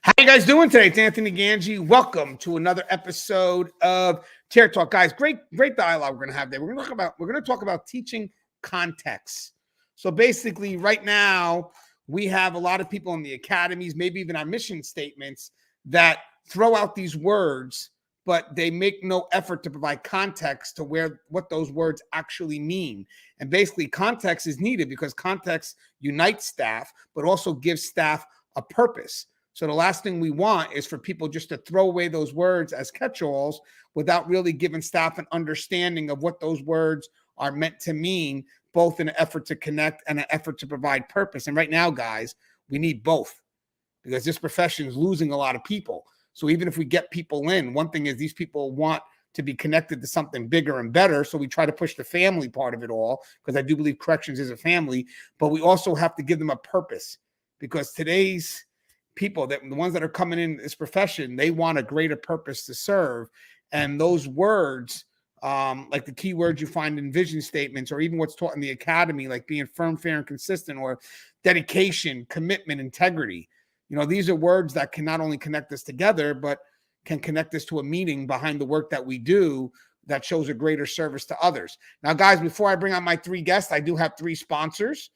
How you guys doing today? It's Anthony Gangi. Welcome to another episode of Chair Talk, guys. Great dialogue we're going to have there. We're going to talk about teaching context. So basically, right now we have a lot of people in the academies, maybe even our mission statements, that throw out these words, but they make no effort to provide context to what those words actually mean. And basically, context is needed because context unites staff, but also gives staff a purpose. So the last thing we want is for people just to throw away those words as catch-alls without really giving staff an understanding of what those words are meant to mean, both in an effort to connect and an effort to provide purpose. And right now, guys, we need both because this profession is losing a lot of people. So even if we get people in, one thing is these people want to be connected to something bigger and better. So we try to push the family part of it all because I do believe corrections is a family, but we also have to give them a purpose because today's people, that the ones that are coming in this profession, they want a greater purpose to serve. And those words, like the key words you find in vision statements, or even what's taught in the academy, like being firm, fair, and consistent, or dedication, commitment, integrity. You know, these are words that can not only connect us together, but can connect us to a meaning behind the work that we do that shows a greater service to others. Now, guys, before I bring on my three guests, I do have three sponsors.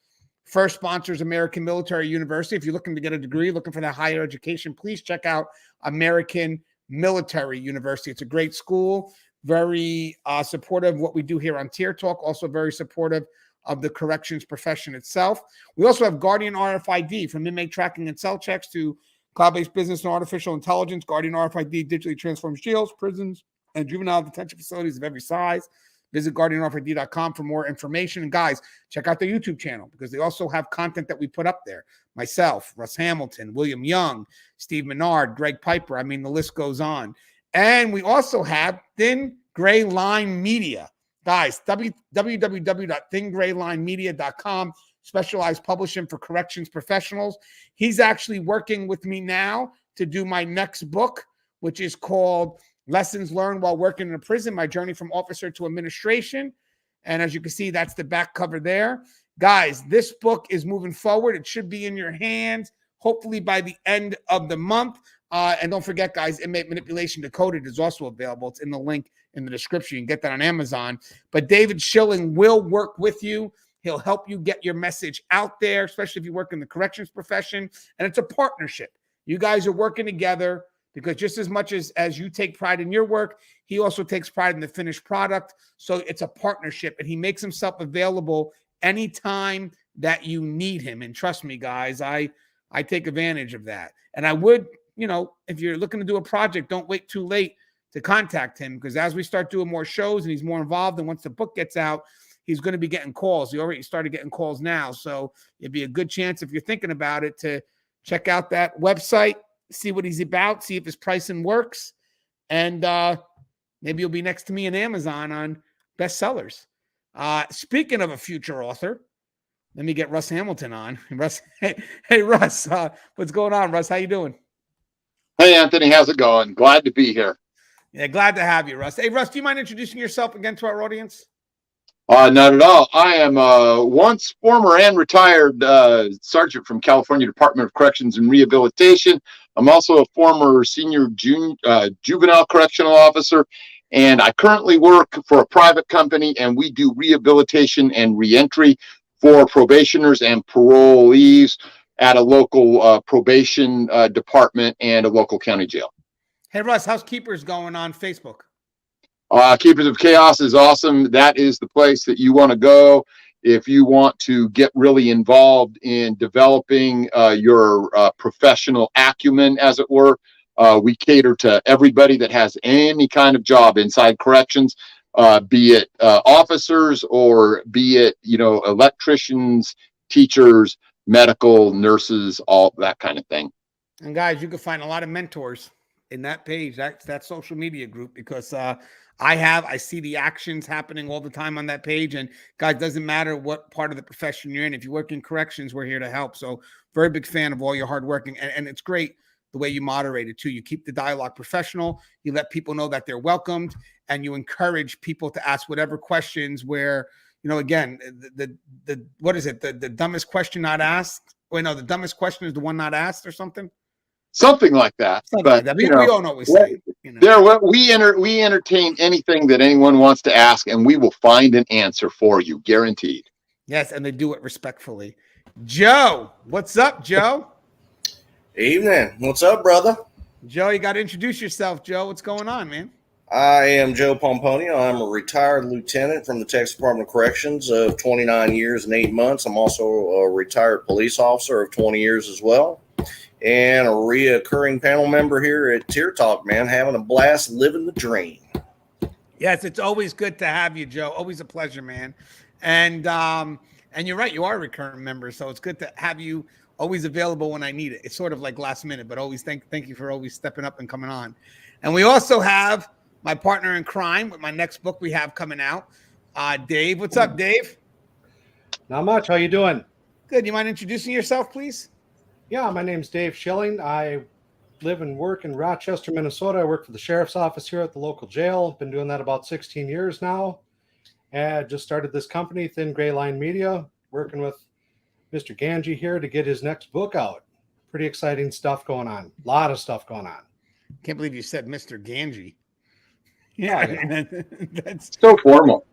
First sponsor is American Military University. If you're looking to get a degree, looking for that higher education, please check out American Military University. It's a great school, very supportive of what we do here on Tier Talk, also very supportive of the corrections profession itself. We also have Guardian RFID, from inmate tracking and cell checks to cloud-based business and artificial intelligence. Guardian RFID digitally transforms jails, prisons, and juvenile detention facilities of every size. Visit guardianrfid.com for more information. And guys, check out their YouTube channel because they also have content that we put up there. Myself, Russ Hamilton, William Young, Steve Menard, Greg Piper. I mean, the list goes on. And we also have Thin Gray Line Media. Guys, www.thingraylinemedia.com, specialized publishing for corrections professionals. He's actually working with me now to do my next book, which is called Lessons Learned While Working in a Prison, My Journey from Officer to Administration. And as you can see, that's the back cover there. Guys, this book is moving forward. It should be in your hands, hopefully by the end of the month. And don't forget, guys, Inmate Manipulation Decoded is also available. It's in the link in the description. You can get that on Amazon. But David Schilling will work with you. He'll help you get your message out there, especially if you work in the corrections profession. And it's a partnership. You guys are working together, because just as much as you take pride in your work, he also takes pride in the finished product. So it's a partnership, and he makes himself available anytime that you need him. And trust me, guys, I take advantage of that. And I would, if you're looking to do a project, don't wait too late to contact him, because as we start doing more shows and he's more involved, and once the book gets out, he's going to be getting calls. He already started getting calls now. So it'd be a good chance, if you're thinking about it, to check out that website, see what he's about, see if his pricing works, and maybe you'll be next to me in Amazon on bestsellers. Speaking of a future author, let me get Russ Hamilton on. Russ, hey Russ, what's going on, Russ? How you doing? Hey, Anthony, how's it going? Glad to be here. Yeah, glad to have you, Russ. Hey, Russ, do you mind introducing yourself again to our audience? Not at all. I am once former and retired sergeant from California Department of Corrections and Rehabilitation. I'm also a former senior juvenile correctional officer, and I currently work for a private company, and we do rehabilitation and reentry for probationers and parolees at a local probation department and a local county jail. Hey, Russ, how's Keepers going on Facebook? Keepers of Chaos is awesome. That is the place that you want to go if you want to get really involved in developing your professional acumen, as it were. We cater to everybody that has any kind of job inside corrections, be it officers or be it, electricians, teachers, medical, nurses, all that kind of thing. And guys, you can find a lot of mentors in that page, that social media group, because I see the actions happening all the time on that page. And guys, doesn't matter what part of the profession you're in. If you work in corrections, we're here to help. So very big fan of all your hard work. And it's great the way you moderate it too. You keep the dialogue professional. You let people know that they're welcomed, and you encourage people to ask whatever questions where, again, what is it? The dumbest question not asked. Wait, no, the dumbest question is the one not asked, or something. something like that. Something But like that. you We know, all know what we're saying. You know. there we entertain anything that anyone wants to ask, and we will find an answer for you, guaranteed. Yes, and they do it respectfully. Joe, what's up, Joe? Evening. What's up, brother? Joe, you got to introduce yourself, Joe. What's going on, man? I am Joe Pomponio. I'm a retired lieutenant from the Texas Department of Corrections of 29 years and 8 months. I'm also a retired police officer of 20 years as well, and a reoccurring panel member here at Tier Talk, man. Having a blast, living the dream. Yes, it's always good to have you, Joe. Always a pleasure, man. And you're right, you are a recurring member, so it's good to have you always available when I need it. It's sort of like last minute, but always thank you for always stepping up and coming on. And we also have my partner in crime with my next book we have coming out, Dave. What's up, Dave? Not much. How you doing? Good. You mind introducing yourself, please? Yeah, my name's Dave Schilling. I live and work in Rochester, Minnesota. I work for the sheriff's office here at the local jail. Been doing that about 16 years now. And just started this company, Thin Gray Line Media, working with Mr. Gangi here to get his next book out. Pretty exciting stuff going on. A lot of stuff going on. Can't believe you said Mr. Gangi. Yeah, that's So formal.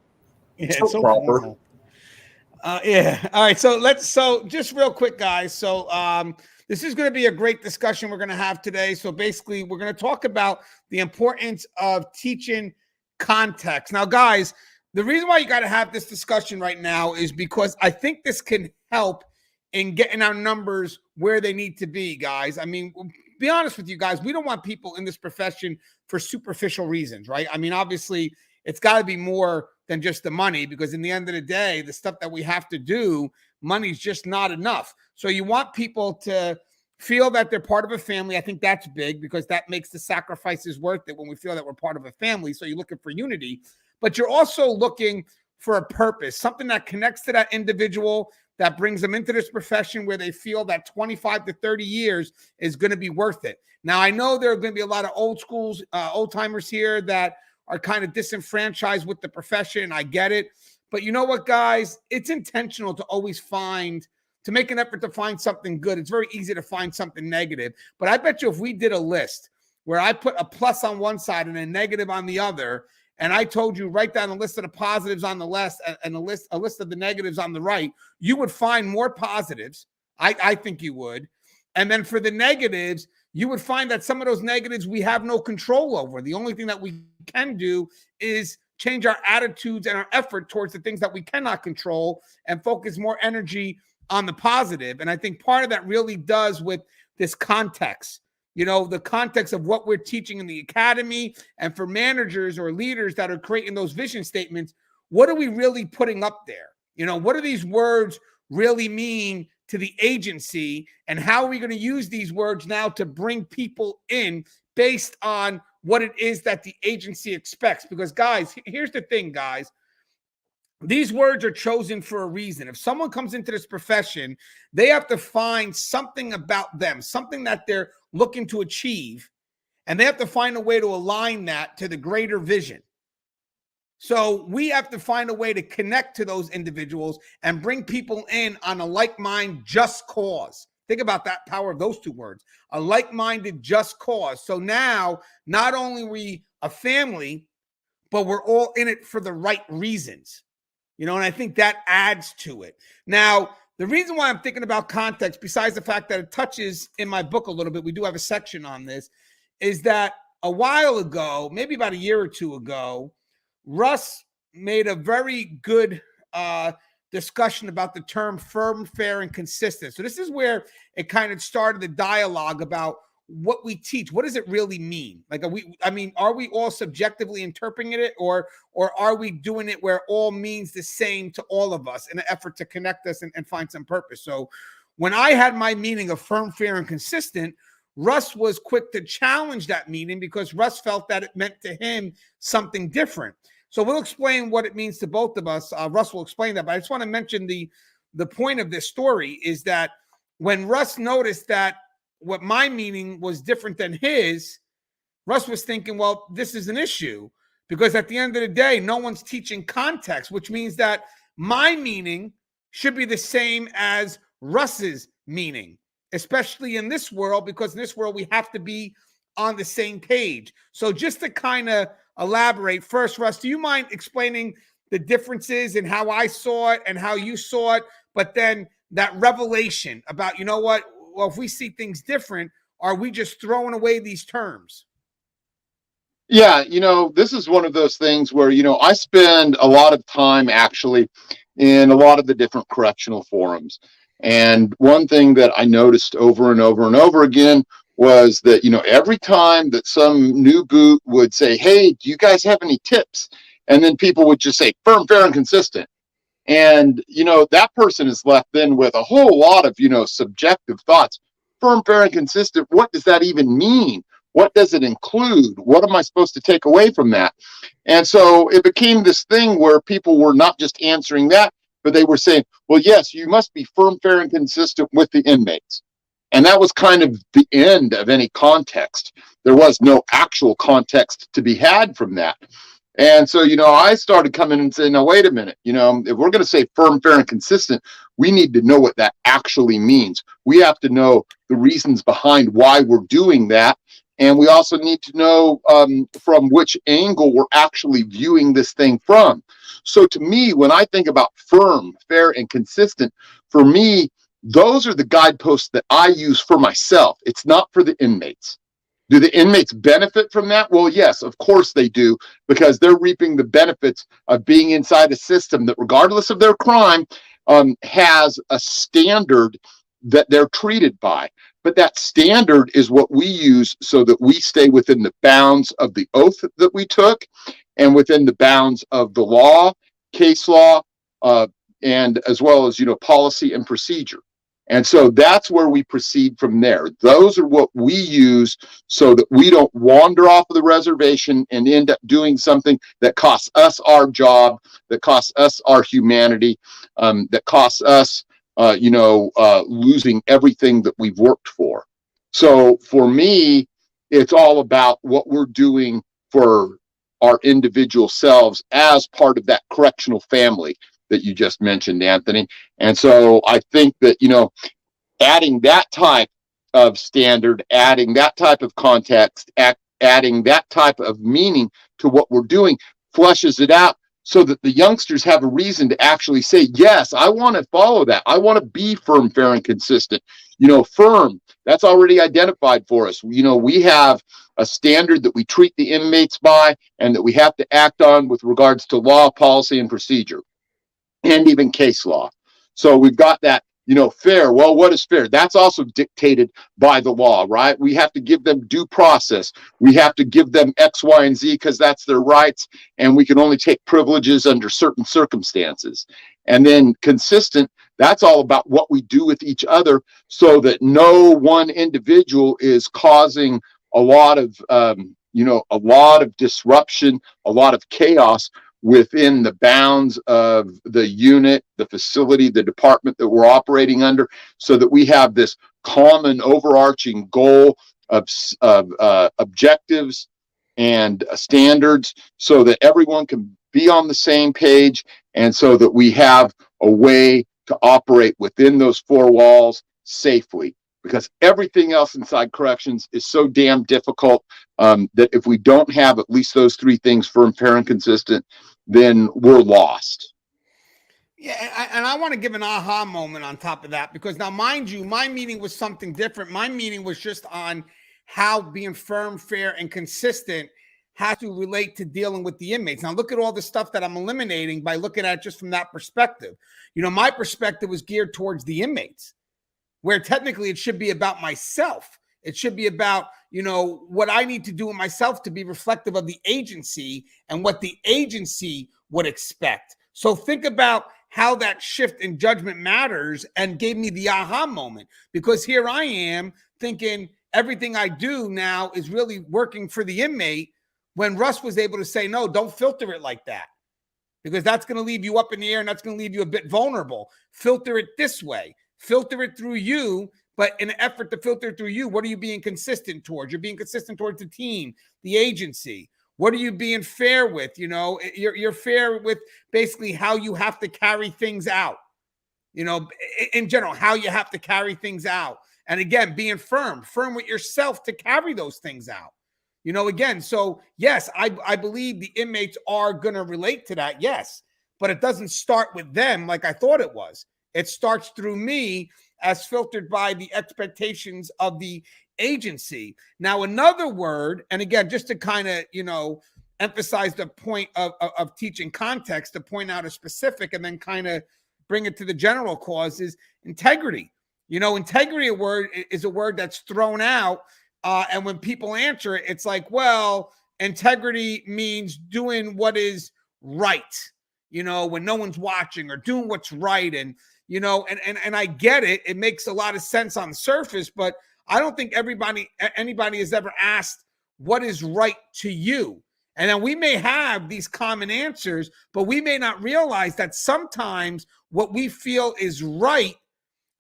yeah, So so proper. formal. Yeah. All right. So just real quick, guys. So this is going to be a great discussion we're going to have today. So basically, we're going to talk about the importance of teaching context. Now, guys, the reason why you got to have this discussion right now is because I think this can help in getting our numbers where they need to be, guys. I mean, be honest with you guys, we don't want people in this profession for superficial reasons, right? I mean, obviously, it's got to be more than just the money, because in the end of the day, the stuff that we have to do, money's just not enough. So you want people to feel that they're part of a family. I think that's big, because that makes the sacrifices worth it when we feel that we're part of a family. So you're looking for unity, but you're also looking for a purpose, something that connects to that individual, that brings them into this profession where they feel that 25 to 30 years is going to be worth it. Now, I know there are going to be a lot of old timers here that are kind of disenfranchised with the profession. I get it. But you know what, guys? It's intentional to always to make an effort to find something good. It's very easy to find something negative. But I bet you if we did a list where I put a plus on one side and a negative on the other, and I told you write down a list of the positives on the left and a list of the negatives on the right, you would find more positives. I think you would. And then for the negatives, you would find that some of those negatives we have no control over. The only thing that we can do is change our attitudes and our effort towards the things that we cannot control and focus more energy on the positive. And I think part of that really does with this context. You know, the context of what we're teaching in the academy, and for managers or leaders that are creating those vision statements, what are we really putting up there? You know, what do these words really mean to the agency, and how are we going to use these words now to bring people in based on what it is that the agency expects? Because guys, here's the thing, guys. These words are chosen for a reason. If someone comes into this profession, they have to find something about them, something that they're looking to achieve, and they have to find a way to align that to the greater vision. So we have to find a way to connect to those individuals and bring people in on a like-minded just cause. Think about that power of those two words, a like-minded just cause. So now, not only are we a family, but we're all in it for the right reasons. You know, and I think that adds to it. Now, the reason why I'm thinking about context, besides the fact that it touches in my book a little bit, we do have a section on this, is that a while ago, maybe about a year or two ago, Russ made a very good discussion about the term firm, fair, and consistent. So this is where it kind of started the dialogue about what we teach. What does it really mean? Like, are we all subjectively interpreting it, or are we doing it where all means the same to all of us in an effort to connect us and find some purpose? So when I had my meaning of firm, fair, and consistent, Russ was quick to challenge that meaning, because Russ felt that it meant to him something different. So we'll explain what it means to both of us. Russ will explain that, but I just want to mention the point of this story is that when Russ noticed that what my meaning was different than his, Russ was thinking, well, this is an issue, because at the end of the day, no one's teaching context, which means that my meaning should be the same as Russ's meaning. especially in this world, because in this world we have to be on the same page. So just to kind of elaborate first, Russ, do you mind explaining the differences in how I saw it and how you saw it, but then that revelation about, you know what, well, if we see things different, are we just throwing away these terms? Yeah, this is one of those things where, I spend a lot of time actually in a lot of the different correctional forums. And one thing that I noticed over and over and over again was that, every time that some new boot would say, hey, do you guys have any tips? And then people would just say firm, fair, and consistent. And, that person is left then with a whole lot of, subjective thoughts. Firm, fair, and consistent. What does that even mean? What does it include? What am I supposed to take away from that? And so it became this thing where people were not just answering that, but they were saying, well, yes, you must be firm, fair, and consistent with the inmates. And that was kind of the end of any context. There was no actual context to be had from that. And so, I started coming and saying, now, wait a minute, if we're going to say firm, fair, and consistent, we need to know what that actually means. We have to know the reasons behind why we're doing that. And we also need to know from which angle we're actually viewing this thing from. So to me, when I think about firm, fair, and consistent, for me, those are the guideposts that I use for myself. It's not for the inmates. Do the inmates benefit from that? Well, yes, of course they do, because they're reaping the benefits of being inside a system that, regardless of their crime, has a standard that they're treated by. But that standard is what we use so that we stay within the bounds of the oath that we took and within the bounds of the law, case law, and as well as, policy and procedure. And so that's where we proceed from there. Those are what we use so that we don't wander off of the reservation and end up doing something that costs us our job, that costs us our humanity, that costs us, losing everything that we've worked for. So for me, it's all about what we're doing for our individual selves as part of that correctional family that you just mentioned, Anthony. And so I think that, adding that type of standard, adding that type of context, adding that type of meaning to what we're doing fleshes it out so that the youngsters have a reason to actually say, yes, I want to follow that. I want to be firm, fair, and consistent. Firm, that's already identified for us. We have a standard that we treat the inmates by and that we have to act on with regards to law, policy, and procedure, and even case law. So we've got that, fair. Well, what is fair? That's also dictated by the law, right? We have to give them due process. We have to give them X, Y, and Z because that's their rights. And we can only take privileges under certain circumstances. And then consistent, that's all about what we do with each other so that no one individual is causing a lot of, a lot of disruption, a lot of chaos within the bounds of the unit, the facility, the department that we're operating under, so that we have this common overarching goal of objectives and standards so that everyone can be on the same page and so that we have a way to operate within those four walls safely. Because everything else inside corrections is so damn difficult that if we don't have at least those three things, firm, fair, and consistent, then we're lost. Yeah, and I want to give an aha moment on top of that, because now, mind you, my meeting was something different. My meeting was just on how being firm, fair, and consistent has to relate to dealing with the inmates. Now, look at all the stuff that I'm eliminating by looking at it just from that perspective. My perspective was geared towards the inmates, where technically it should be about myself. It should be about, what I need to do in myself to be reflective of the agency and what the agency would expect. So think about how that shift in judgment matters and gave me the aha moment, because here I am thinking everything I do now is really working for the inmate, when Russ was able to say, no, don't filter it like that, because that's going to leave you up in the air and that's going to leave you a bit vulnerable. Filter it this way. Filter it through you, but in an effort to filter it through you, what are you being consistent towards? You're being consistent towards the team, the agency. What are you being fair with? You're fair with basically how you have to carry things out, in general, how you have to carry things out. And again, being firm with yourself to carry those things out. Again, so yes, I believe the inmates are going to relate to that. Yes, but it doesn't start with them like I thought it was. It starts through me as filtered by the expectations of the agency. Now, another word, and again, just to kind of, emphasize the point of teaching context, to point out a specific and then kind of bring it to the general cause, is integrity. Integrity is a word that's thrown out. And when people answer it, it's like, well, integrity means doing what is right, when no one's watching, or doing what's right. And, and I get it. It makes a lot of sense on the surface, but I don't think anybody has ever asked what is right to you. And then we may have these common answers, but we may not realize that sometimes what we feel is right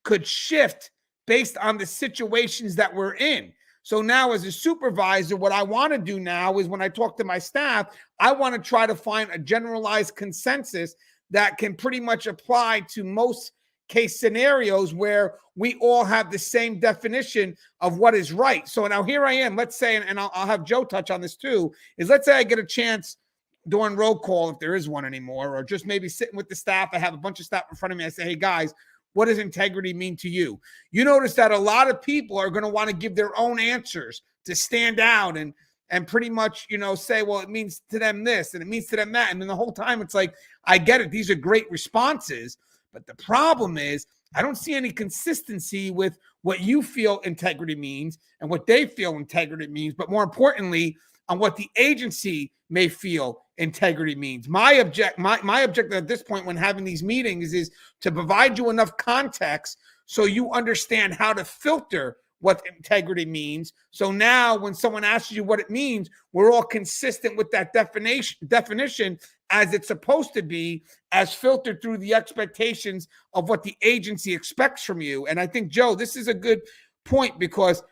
could shift based on the situations that we're in. So now as a supervisor, what I want to do now is when I talk to my staff, I want to try to find a generalized consensus that can pretty much apply to most case scenarios where we all have the same definition of what is right. So now here I am, let's say, and I'll have Joe touch on this too, is let's say I get a chance during roll call, if there is one anymore, or just maybe sitting with the staff. I have a bunch of staff in front of me. I say, hey guys, what does integrity mean to you? You notice that a lot of people are going to want to give their own answers to stand out and pretty much, say, well, it means to them this and it means to them that. And then the whole time it's like, I get it. These are great responses. But the problem is I don't see any consistency with what you feel integrity means and what they feel integrity means. But more importantly, on what the agency may feel integrity means. My objective at this point when having these meetings is to provide you enough context so you understand how to filter what integrity means. So now when someone asks you what it means, we're all consistent with that definition as it's supposed to be, as filtered through the expectations of what the agency expects from you. And I think, Joe, this is a good point, because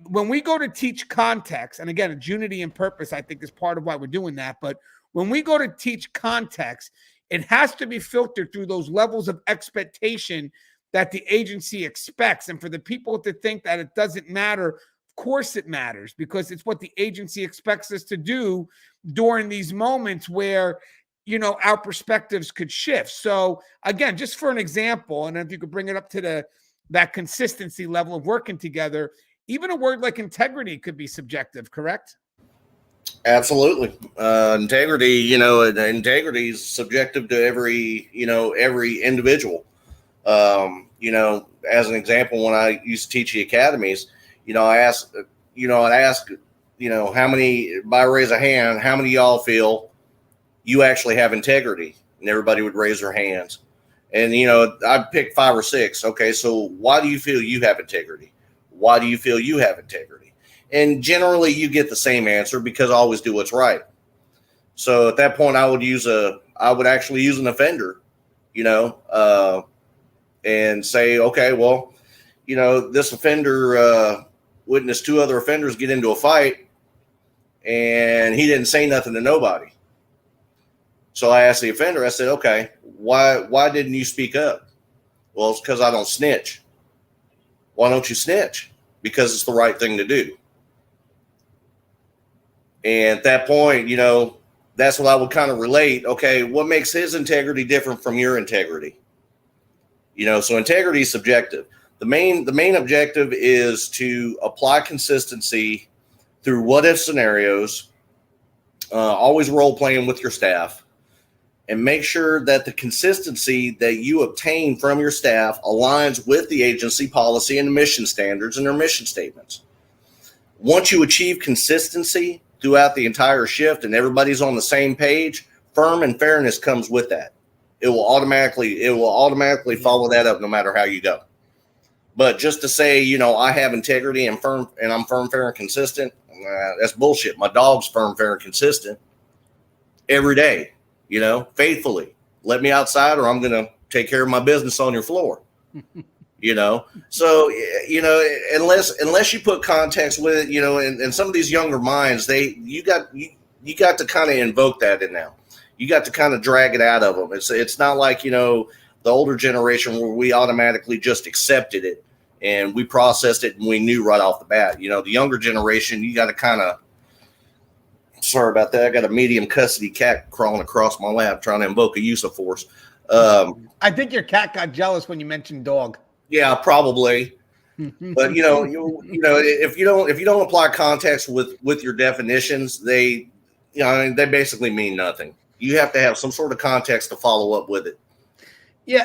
when we go to teach context, and again, it's unity and purpose, I think is part of why we're doing that. But when we go to teach context, it has to be filtered through those levels of expectation that the agency expects. And for the people to think that it doesn't matter, of course it matters, because it's what the agency expects us to do during these moments where, our perspectives could shift. So again, just for an example, and if you could bring it up to that consistency level of working together, even a word like integrity could be subjective, correct? Absolutely. Integrity, integrity is subjective to every individual. As an example, when I used to teach the academies, I'd ask, how many, by raise of hand, how many of y'all feel you actually have integrity? And everybody would raise their hands. And, I'd pick 5 or 6. Okay, so why do you feel you have integrity? Why do you feel you have integrity? And generally you get the same answer, because I always do what's right. So at that point I would actually use an offender, and say, okay, well, this offender witnessed 2 other offenders get into a fight and he didn't say nothing to nobody. So I asked the offender, I said, okay, why didn't you speak up? Well, it's because I don't snitch. Why don't you snitch? Because it's the right thing to do. And at that point, that's what I would kind of relate. Okay, what makes his integrity different from your integrity? So integrity is subjective. The main objective is to apply consistency through what if scenarios, always role playing with your staff, and make sure that the consistency that you obtain from your staff aligns with the agency policy and the mission standards and their mission statements. Once you achieve consistency throughout the entire shift and everybody's on the same page, firm and fairness comes with that. It will automatically follow that up no matter how you go. But just to say, I have integrity and I'm firm, fair, and consistent, that's bullshit. My dog's firm, fair, and consistent every day, faithfully. Let me outside or I'm going to take care of my business on your floor, So, unless you put context with it, and some of these younger minds, you got to kind of invoke that in now. You got to kind of drag it out of them. It's not like, the older generation where we automatically just accepted it and we processed it and we knew right off the bat. The younger generation, you got to kind of, sorry about that. I got a medium custody cat crawling across my lap trying to invoke a use of force. I think your cat got jealous when you mentioned dog. Yeah, probably. But if you don't apply context with your definitions, they basically mean nothing. You have to have some sort of context to follow up with it. Yeah,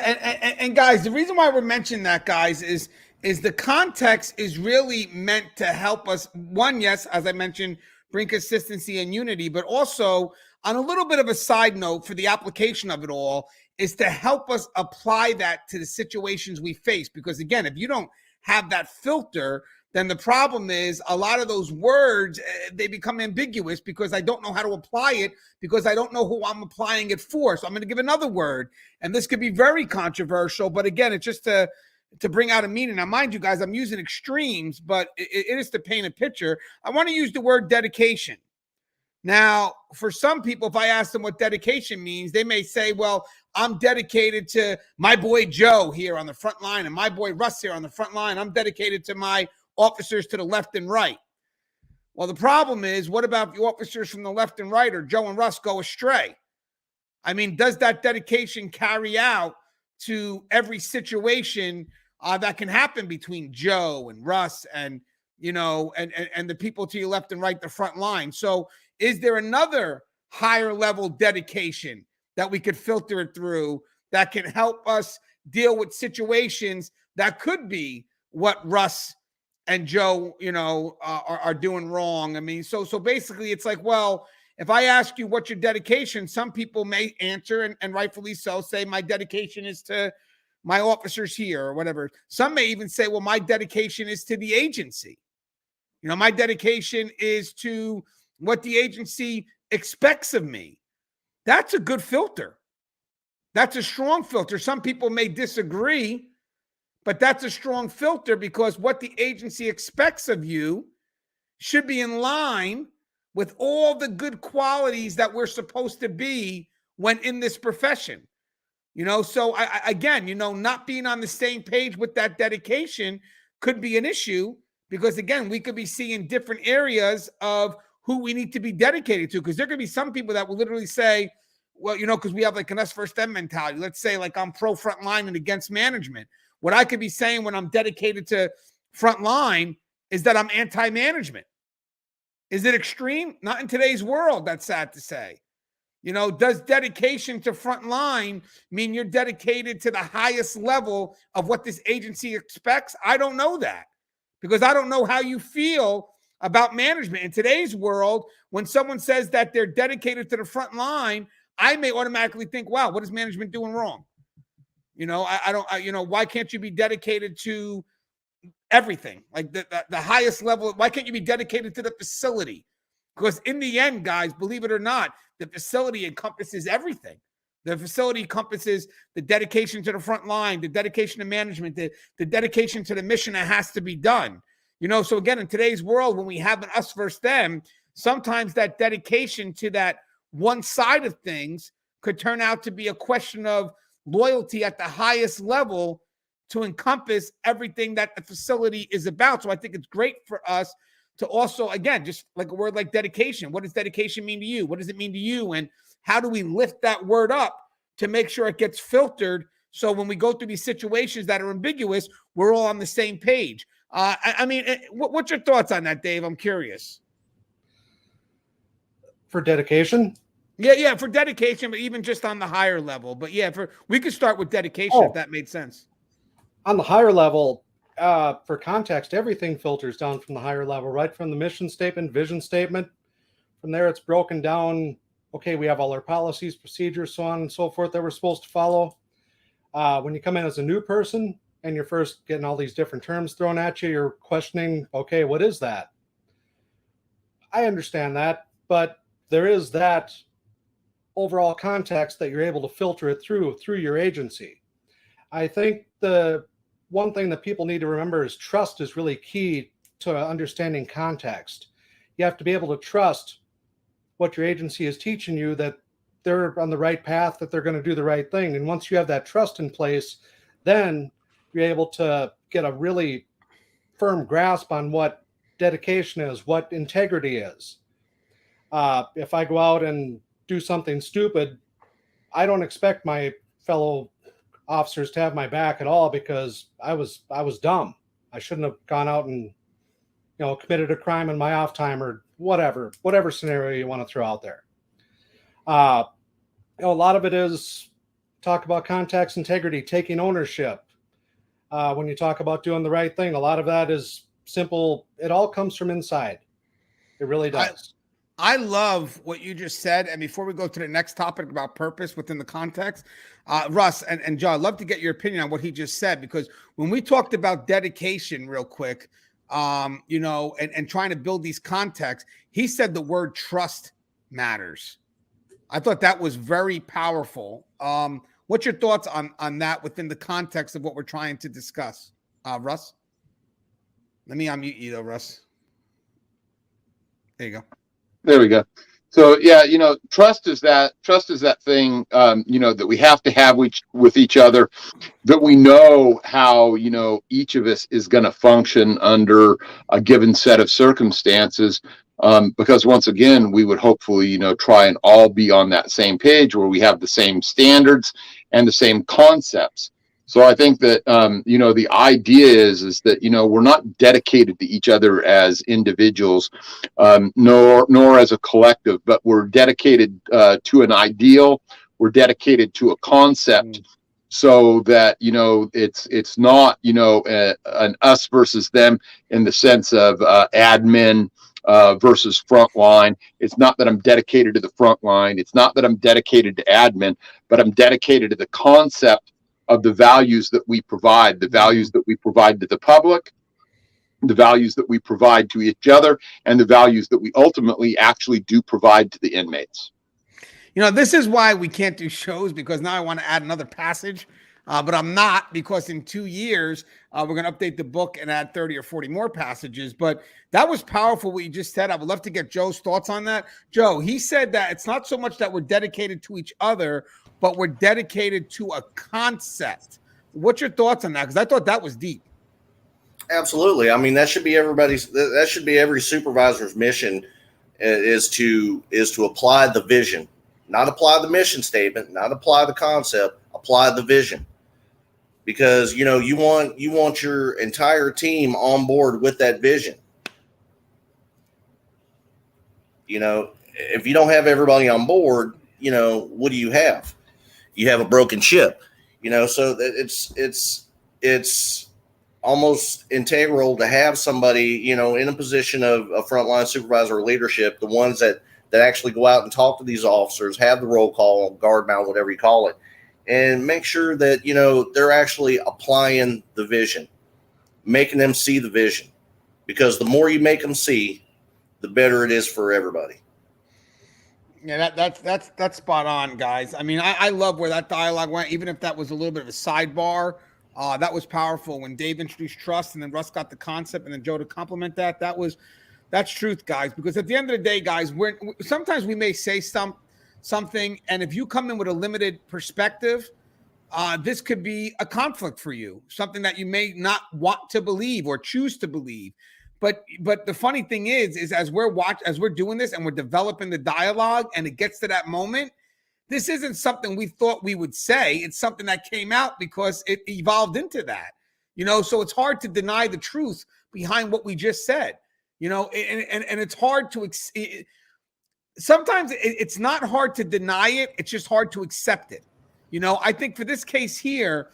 and guys, the reason why we're mentioning that, guys, is the context is really meant to help us. One, yes, as I mentioned, bring consistency and unity, but also on a little bit of a side note for the application of it all is to help us apply that to the situations we face. Because again, if you don't have that filter, then the problem is a lot of those words, they become ambiguous because I don't know how to apply it because I don't know who I'm applying it for. So I'm going to give another word, and this could be very controversial, but again, it's just to bring out a meaning. Now, mind you guys, I'm using extremes, but it is to paint a picture. I want to use the word dedication. Now, for some people, if I ask them what dedication means, they may say, well, I'm dedicated to my boy Joe here on the front line and my boy Russ here on the front line. I'm dedicated to my officers to the left and right. Well, the problem is, what about the officers from the left and right or Joe and Russ go astray? I mean, does that dedication carry out to every situation that can happen between Joe and Russ and, and the people to your left and right, the front line? So is there another higher level dedication that we could filter it through that can help us deal with situations that could be what Russ and Joe, are doing wrong? I mean, so basically it's like, well, if I ask you what's your dedication, some people may answer and rightfully so say my dedication is to my officers here or whatever. Some may even say, well, my dedication is to the agency. My dedication is to what the agency expects of me. That's a good filter. That's a strong filter. Some people may disagree, but that's a strong filter because what the agency expects of you should be in line with all the good qualities that we're supposed to be when in this profession. So again, not being on the same page with that dedication could be an issue because, again, we could be seeing different areas of who we need to be dedicated to, because there could be some people that will literally say, well, because we have like an us first them mentality. Let's say like I'm pro front line and against management. What I could be saying when I'm dedicated to front line is that I'm anti-management. Is it extreme? Not in today's world, that's sad to say. Does dedication to front line mean you're dedicated to the highest level of what this agency expects? I don't know that because I don't know how you feel about management. In today's world, when someone says that they're dedicated to the front line, I may automatically think, wow, what is management doing wrong? Why can't you be dedicated to everything? Like the highest level, why can't you be dedicated to the facility? Because in the end, guys, believe it or not, the facility encompasses everything. The facility encompasses the dedication to the front line, the dedication to management, the dedication to the mission that has to be done. So again, in today's world, when we have an us versus them, sometimes that dedication to that one side of things could turn out to be a question of loyalty at the highest level to encompass everything that the facility is about. So I think it's great for us to also, again, just like a word like dedication. What does dedication mean to you? What does it mean to you? And how do we lift that word up to make sure it gets filtered? So when we go through these situations that are ambiguous, we're all on the same page. What's your thoughts on that, Dave? I'm curious. For dedication? Yeah, for dedication, but even just on the higher level. But yeah, we could start with dedication if that made sense. On the higher level, for context, everything filters down from the higher level, right from the mission statement, vision statement. From there, it's broken down. Okay, we have all our policies, procedures, so on and so forth that we're supposed to follow. When you come in as a new person and you're first getting all these different terms thrown at you, you're questioning, okay, what is that? I understand that, but there is that overall context that you're able to filter it through your agency. I think the one thing that people need to remember is trust is really key to understanding context. You have to be able to trust what your agency is teaching you, that they're on the right path, that they're going to do the right thing. And once you have that trust in place, then you're able to get a really firm grasp on what dedication is, what integrity is. If I go out and do something stupid, I don't expect my fellow officers to have my back at all because I was dumb. I shouldn't have gone out and committed a crime in my off time or whatever scenario you want to throw out there. A lot of it is talk about context, integrity, taking ownership. When you talk about doing the right thing, a lot of that is simple. It all comes from inside. It really does. I love what you just said. And before we go to the next topic about purpose within the context, Russ and Joe, I'd love to get your opinion on what he just said, because when we talked about dedication real quick, and trying to build these contexts, he said the word trust matters. I thought that was very powerful. What's your thoughts on that within the context of what we're trying to discuss? Russ? Let me unmute you though, Russ. There you go. There we go. So yeah, trust is that thing, that we have to have with each other, that we know how, each of us is going to function under a given set of circumstances. Because once again, we would hopefully, try and all be on that same page where we have the same standards and the same concepts. So I think that, the idea is that, we're not dedicated to each other as individuals, nor as a collective, but we're dedicated to an ideal. We're dedicated to a concept, so that, it's not, an us versus them in the sense of admin versus frontline. It's not that I'm dedicated to the front line. It's not that I'm dedicated to admin, but I'm dedicated to the concept of the values that we provide, the values that we provide to the public, the values that we provide to each other, and the values that we ultimately actually do provide to the inmates. This is why we can't do shows, because now I want to add another passage, but I'm not, because in 2 years, we're going to update the book and add 30 or 40 more passages. But that was powerful what you just said. I would love to get Joe's thoughts on that. Joe, he said that it's not so much that we're dedicated to each other, but we're dedicated to a concept. What's your thoughts on that? Because I thought that was deep. Absolutely. I mean, that should be every supervisor's mission, is to apply the vision, not apply the mission statement, not apply the concept, apply the vision. Because, you want your entire team on board with that vision. If you don't have everybody on board, what do you have? You have a broken ship, so it's almost integral to have somebody, in a position of a frontline supervisor or leadership, the ones that actually go out and talk to these officers, have the roll call, guard mount, whatever you call it, and make sure that, they're actually applying the vision, making them see the vision, because the more you make them see, the better it is for everybody. Yeah, that's spot on, guys. I mean, I love where that dialogue went, even if that was a little bit of a sidebar. That was powerful when Dave introduced trust, and then Russ got the concept, and then Joe to complement that. That's truth, guys. Because at the end of the day, guys, sometimes we may say something, and if you come in with a limited perspective, this could be a conflict for you, something that you may not want to believe or choose to believe. But the funny thing is as we're doing this and we're developing the dialogue, and it gets to that moment, this isn't something we thought we would say. It's something that came out because it evolved into that, so it's hard to deny the truth behind what we just said, and it's hard to, sometimes it's not hard to deny it. It's just hard to accept it. I think for this case here,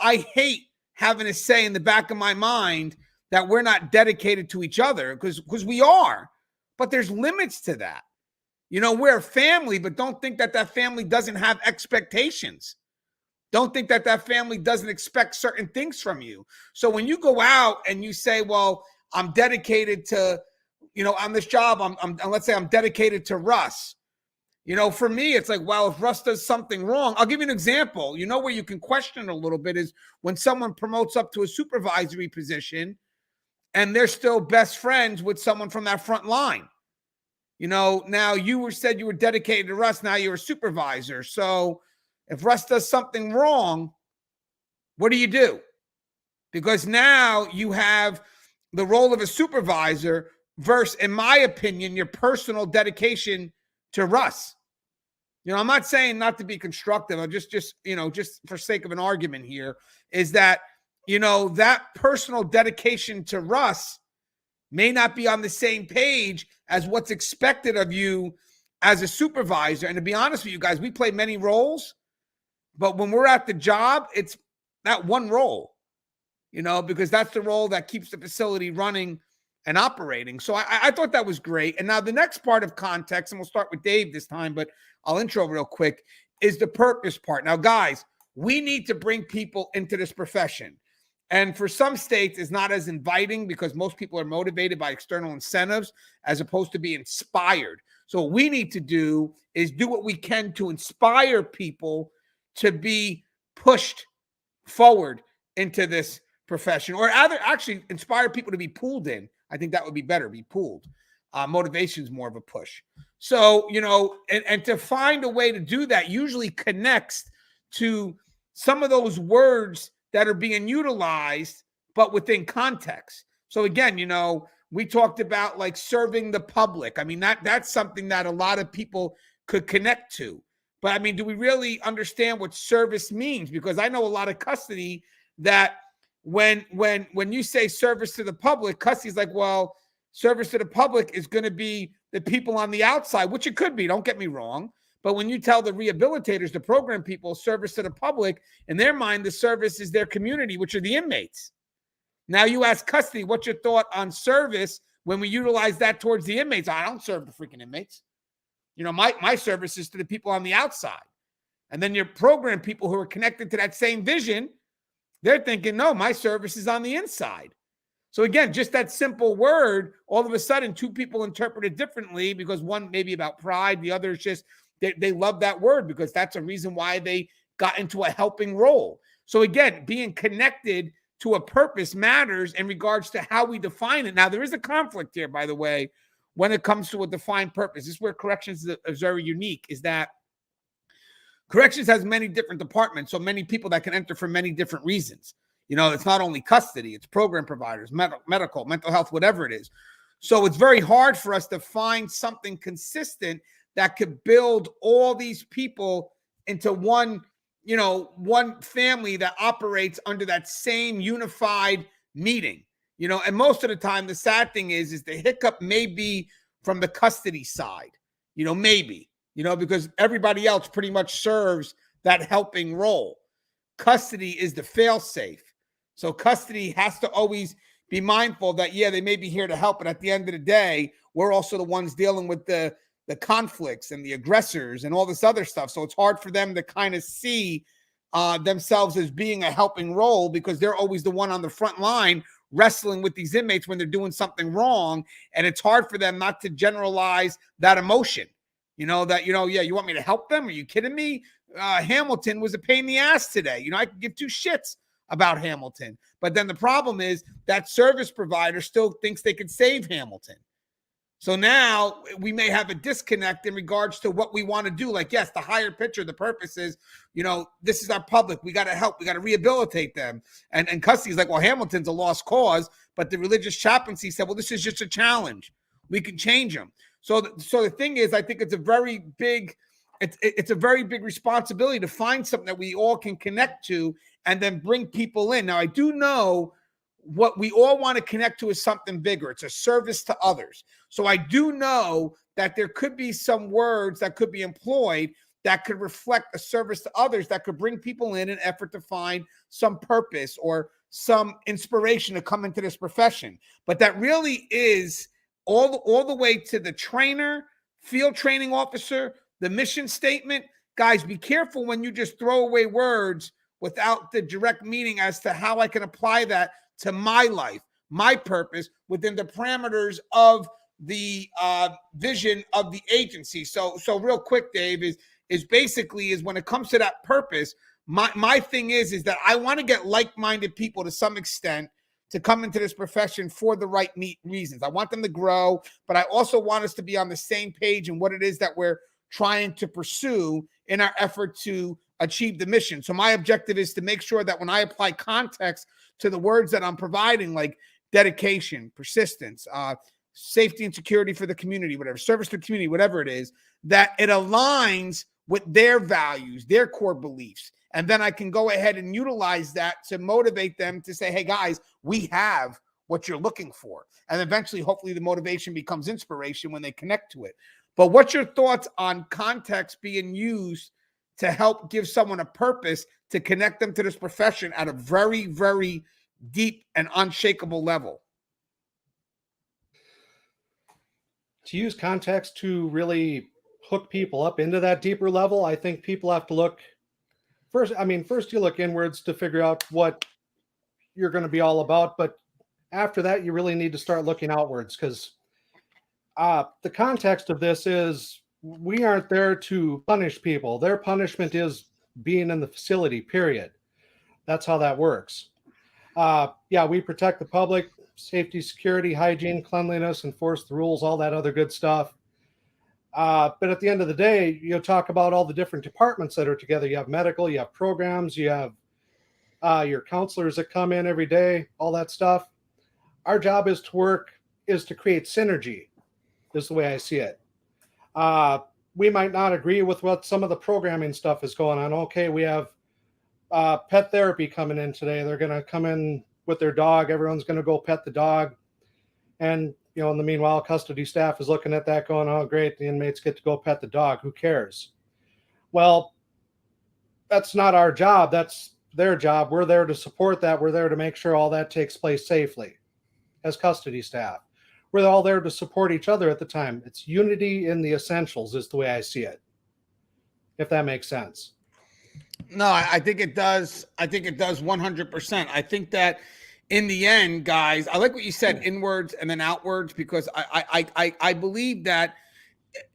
I hate having to say in the back of my mind that we're not dedicated to each other, because we are, but there's limits to that. We're a family, but don't think that family doesn't have expectations. Don't think that family doesn't expect certain things from you. So when you go out and you say, well, I'm dedicated to, on this job, let's say I'm dedicated to Russ. For me, it's like, well, if Russ does something wrong, I'll give you an example. Where you can question a little bit is when someone promotes up to a supervisory position and they're still best friends with someone from that front line. Now you said you were dedicated to Russ. Now you're a supervisor. So if Russ does something wrong, what do you do? because now you have the role of a supervisor versus, in my opinion, your personal dedication to Russ. I'm not saying not to be constructive. I'm just for sake of an argument here, is that, that personal dedication to Russ may not be on the same page as what's expected of you as a supervisor. And to be honest with you guys, we play many roles, but when we're at the job, it's that one role, because that's the role that keeps the facility running and operating. So I thought that was great. And now the next part of context, and we'll start with Dave this time, but I'll intro real quick, is the purpose part. Now, guys, we need to bring people into this profession. And for some states, it's not as inviting because most people are motivated by external incentives as opposed to be inspired. So what we need to do is do what we can to inspire people to be pushed forward into this profession, or actually inspire people to be pulled in. I think that would be better, be pulled. Motivation is more of a push. So, and to find a way to do that usually connects to some of those words that are being utilized, but within context. So again, we talked about like serving the public. I mean, that's something that a lot of people could connect to. But I mean, do we really understand what service means? Because I know a lot of custody that when you say service to the public, custody's like, well, service to the public is going to be the people on the outside, which it could be, don't get me wrong. But when you tell the rehabilitators, the program people, service to the public, in their mind, the service is their community, which are the inmates. Now you ask custody, what's your thought on service when we utilize that towards the inmates? I don't serve the freaking inmates. My service is to the people on the outside. And then your program people who are connected to that same vision, they're thinking, no, my service is on the inside. So again, just that simple word, all of a sudden, two people interpret it differently because one may be about pride, the other is just, they love that word because that's a reason why they got into a helping role. So again, being connected to a purpose matters in regards to how we define it. Now, there is a conflict here, by the way, when it comes to a defined purpose. This is where corrections is very unique, is that corrections has many different departments, so many people that can enter for many different reasons. It's not only custody, it's program providers, medical, mental health, whatever it is. So it's very hard for us to find something consistent that could build all these people into one family that operates under that same unified meeting. And most of the time, the sad thing is the hiccup may be from the custody side, maybe, because everybody else pretty much serves that helping role. Custody is the fail-safe. So custody has to always be mindful that, yeah, they may be here to help, but at the end of the day, we're also the ones dealing with the conflicts and the aggressors and all this other stuff. So it's hard for them to kind of see themselves as being a helping role because they're always the one on the front line wrestling with these inmates when they're doing something wrong. And it's hard for them not to generalize that emotion, yeah, you want me to help them? Are you kidding me? Hamilton was a pain in the ass today. I could give two shits about Hamilton. But then the problem is that service provider still thinks they could save Hamilton. So now we may have a disconnect in regards to what we want to do. Like, yes, the higher picture, the purpose is, this is our public. We got to help. We got to rehabilitate them. And custody's like, well, Hamilton's a lost cause. But the religious chaplaincy said, well, this is just a challenge. We can change them. So the thing is, I think it's a very big responsibility to find something that we all can connect to and then bring people in. Now, I do know what we all want to connect to is something bigger. It's a service to others. So I do know that there could be some words that could be employed that could reflect a service to others that could bring people in an effort to find some purpose or some inspiration to come into this profession. But that really is all the way to the trainer, field training officer, the mission statement. Guys, be careful when you just throw away words without the direct meaning as to how I can apply that to my life, my purpose within the parameters of the vision of the agency. So real quick, Dave, is basically when it comes to that purpose, my thing is that I want to get like-minded people to some extent to come into this profession for the right reasons. I want them to grow, but I also want us to be on the same page in what it is that we're trying to pursue in our effort to achieve the mission. So my objective is to make sure that when I apply context to the words that I'm providing, like dedication, persistence, safety and security for the community, whatever, service to the community, whatever it is, that it aligns with their values, their core beliefs. And then I can go ahead and utilize that to motivate them to say, hey, guys, we have what you're looking for. And eventually, hopefully, the motivation becomes inspiration when they connect to it. But what's your thoughts on context being used to help give someone a purpose to connect them to this profession at a very, very deep and unshakable level? To use context to really hook people up into that deeper level, I think people have to look first. I mean, first you look inwards to figure out what you're going to be all about. But after that, you really need to start looking outwards, because the context of this is we aren't there to punish people. Their punishment is being in the facility, period. That's how that works. Yeah, we protect the public, safety, security, hygiene, cleanliness, enforce the rules, all that other good stuff. But at the end of the day, you talk about all the different departments that are together. You have medical, you have programs, you have your counselors that come in every day, all that stuff. Our job is to create synergy, is the way I see it. We might not agree with what some of the programming stuff is going on. Okay, we have pet therapy coming in today. They're going to come in with their dog. Everyone's going to go pet the dog. And, in the meanwhile, custody staff is looking at that going, oh, great, the inmates get to go pet the dog. Who cares? Well, that's not our job. That's their job. We're there to support that. We're there to make sure all that takes place safely as custody staff. We're all there to support each other at the time. It's unity in the essentials is the way I see it, if that makes sense. No, I think it does. I think it does 100%. I think that in the end, guys, I like what you said, inwards and then outwards, because I believe that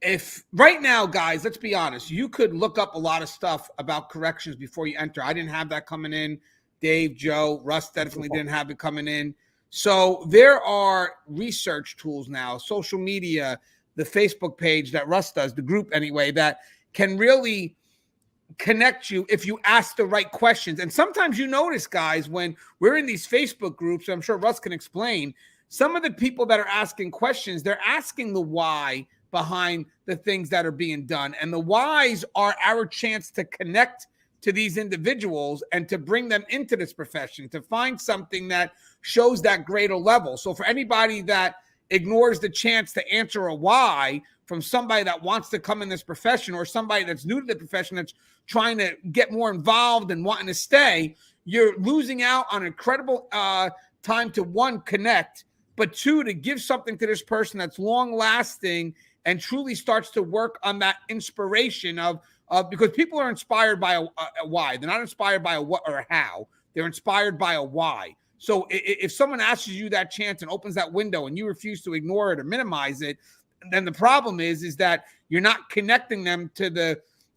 if right now, guys, let's be honest, you could look up a lot of stuff about corrections before you enter. I didn't have that coming in. Dave, Joe, Russ definitely didn't have it coming in. So there are research tools now, social media, the Facebook page that Russ does, the group anyway, that can really connect you if you ask the right questions. And sometimes you notice, guys, when we're in these Facebook groups, I'm sure Russ can explain, some of the people that are asking questions, they're asking the why behind the things that are being done. And the whys are our chance to connect to these individuals and to bring them into this profession, to find something that shows that greater level. So for anybody that ignores the chance to answer a why from somebody that wants to come in this profession, or somebody that's new to the profession that's trying to get more involved and wanting to stay, you're losing out on incredible time to, one, connect, but two, to give something to this person that's long lasting and truly starts to work on that inspiration of because people are inspired by a why. They're not inspired by a what or a how. They're inspired by a why. So if someone asks you that chance and opens that window and you refuse to ignore it or minimize it, then the problem is that you're not connecting them to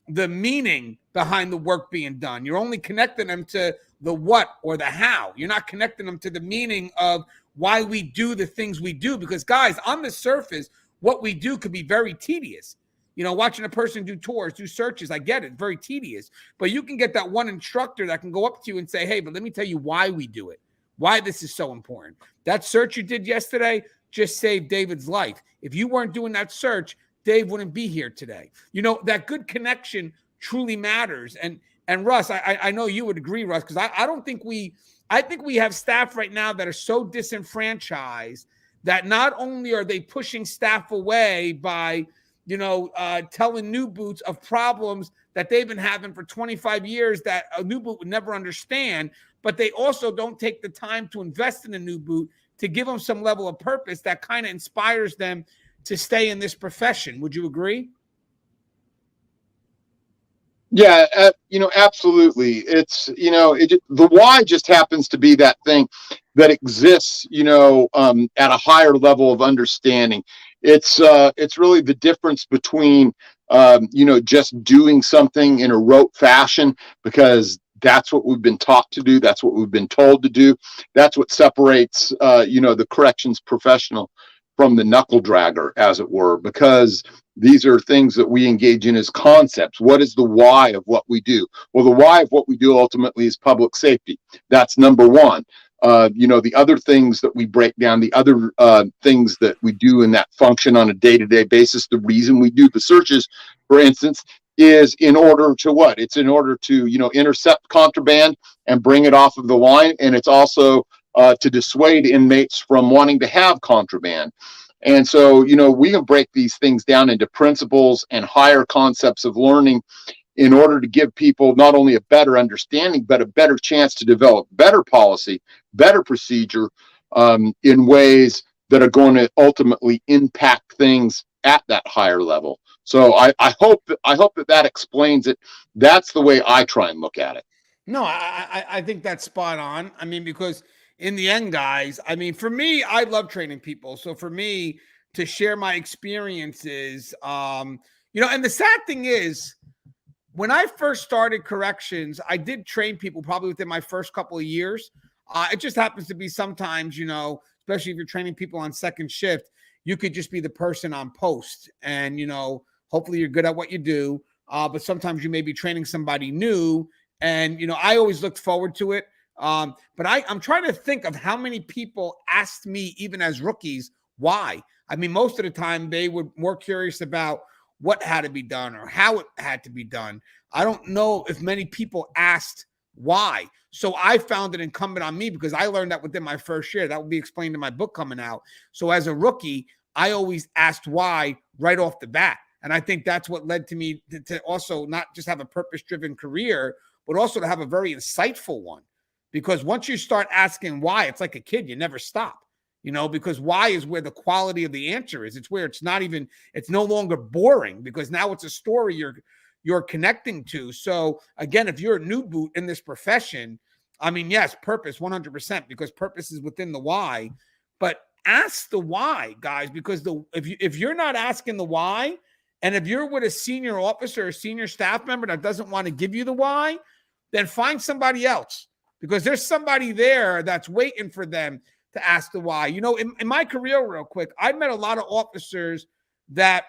the meaning behind the work being done. You're only connecting them to the what or the how. You're not connecting them to the meaning of why we do the things we do. Because, guys, on the surface, what we do could be very tedious. Watching a person do tours, do searches, I get it, very tedious. But you can get that one instructor that can go up to you and say, hey, but let me tell you why we do it, why this is so important. That search you did yesterday just saved David's life. If you weren't doing that search, Dave wouldn't be here today. That good connection truly matters. And Russ, I know you would agree, Russ, because I think we have staff right now that are so disenfranchised that not only are they pushing staff away by telling new boots of problems that they've been having for 25 years that a new boot would never understand, but they also don't take the time to invest in a new boot to give them some level of purpose that kind of inspires them to stay in this profession. Would you agree? Yeah, absolutely. It's, the why just happens to be that thing that exists, at a higher level of understanding. It's really the difference between, just doing something in a rote fashion because that's what we've been taught to do. That's what we've been told to do. That's what separates, the corrections professional from the knuckle dragger, as it were, because these are things that we engage in as concepts. What is the why of what we do? Well, the why of what we do ultimately is public safety. That's number one. the other things that we break down, the other things that we do in that function on a day-to-day basis. The reason we do the searches, for instance, is in order to what? It's in order to, intercept contraband and bring it off of the line. And it's also to dissuade inmates from wanting to have contraband. And so, we can break these things down into principles and higher concepts of learning in order to give people not only a better understanding, but a better chance to develop better policy, better procedure in ways that are going to ultimately impact things at that higher level. So I hope that explains it. That's the way I try and look at it. No, I think that's spot on. I mean, because in the end, guys, I mean, for me, I love training people. So for me to share my experiences, and the sad thing is, when I first started corrections, I did train people probably within my first couple of years. It just happens to be sometimes, especially if you're training people on second shift, you could just be the person on post and, hopefully you're good at what you do. But sometimes you may be training somebody new and, I always looked forward to it. But I'm trying to think of how many people asked me, even as rookies, why. I mean, most of the time they were more curious about what had to be done or how it had to be done. I don't know if many people asked why. So I found it incumbent on me because I learned that within my first year. That will be explained in my book coming out. So as a rookie, I always asked why right off the bat. And I think that's what led to me to also not just have a purpose-driven career, but also to have a very insightful one. Because once you start asking why, it's like a kid, you never stop. Because why is where the quality of the answer is. It's where it's no longer boring because now it's a story you're connecting to. So again, if you're a new boot in this profession, I mean, yes, purpose 100% because purpose is within the why, but ask the why, guys, because if you're not asking the why, and if you're with a senior officer or senior staff member that doesn't want to give you the why, then find somebody else because there's somebody there that's waiting for them to ask the why. In my career, real quick, I met a lot of officers that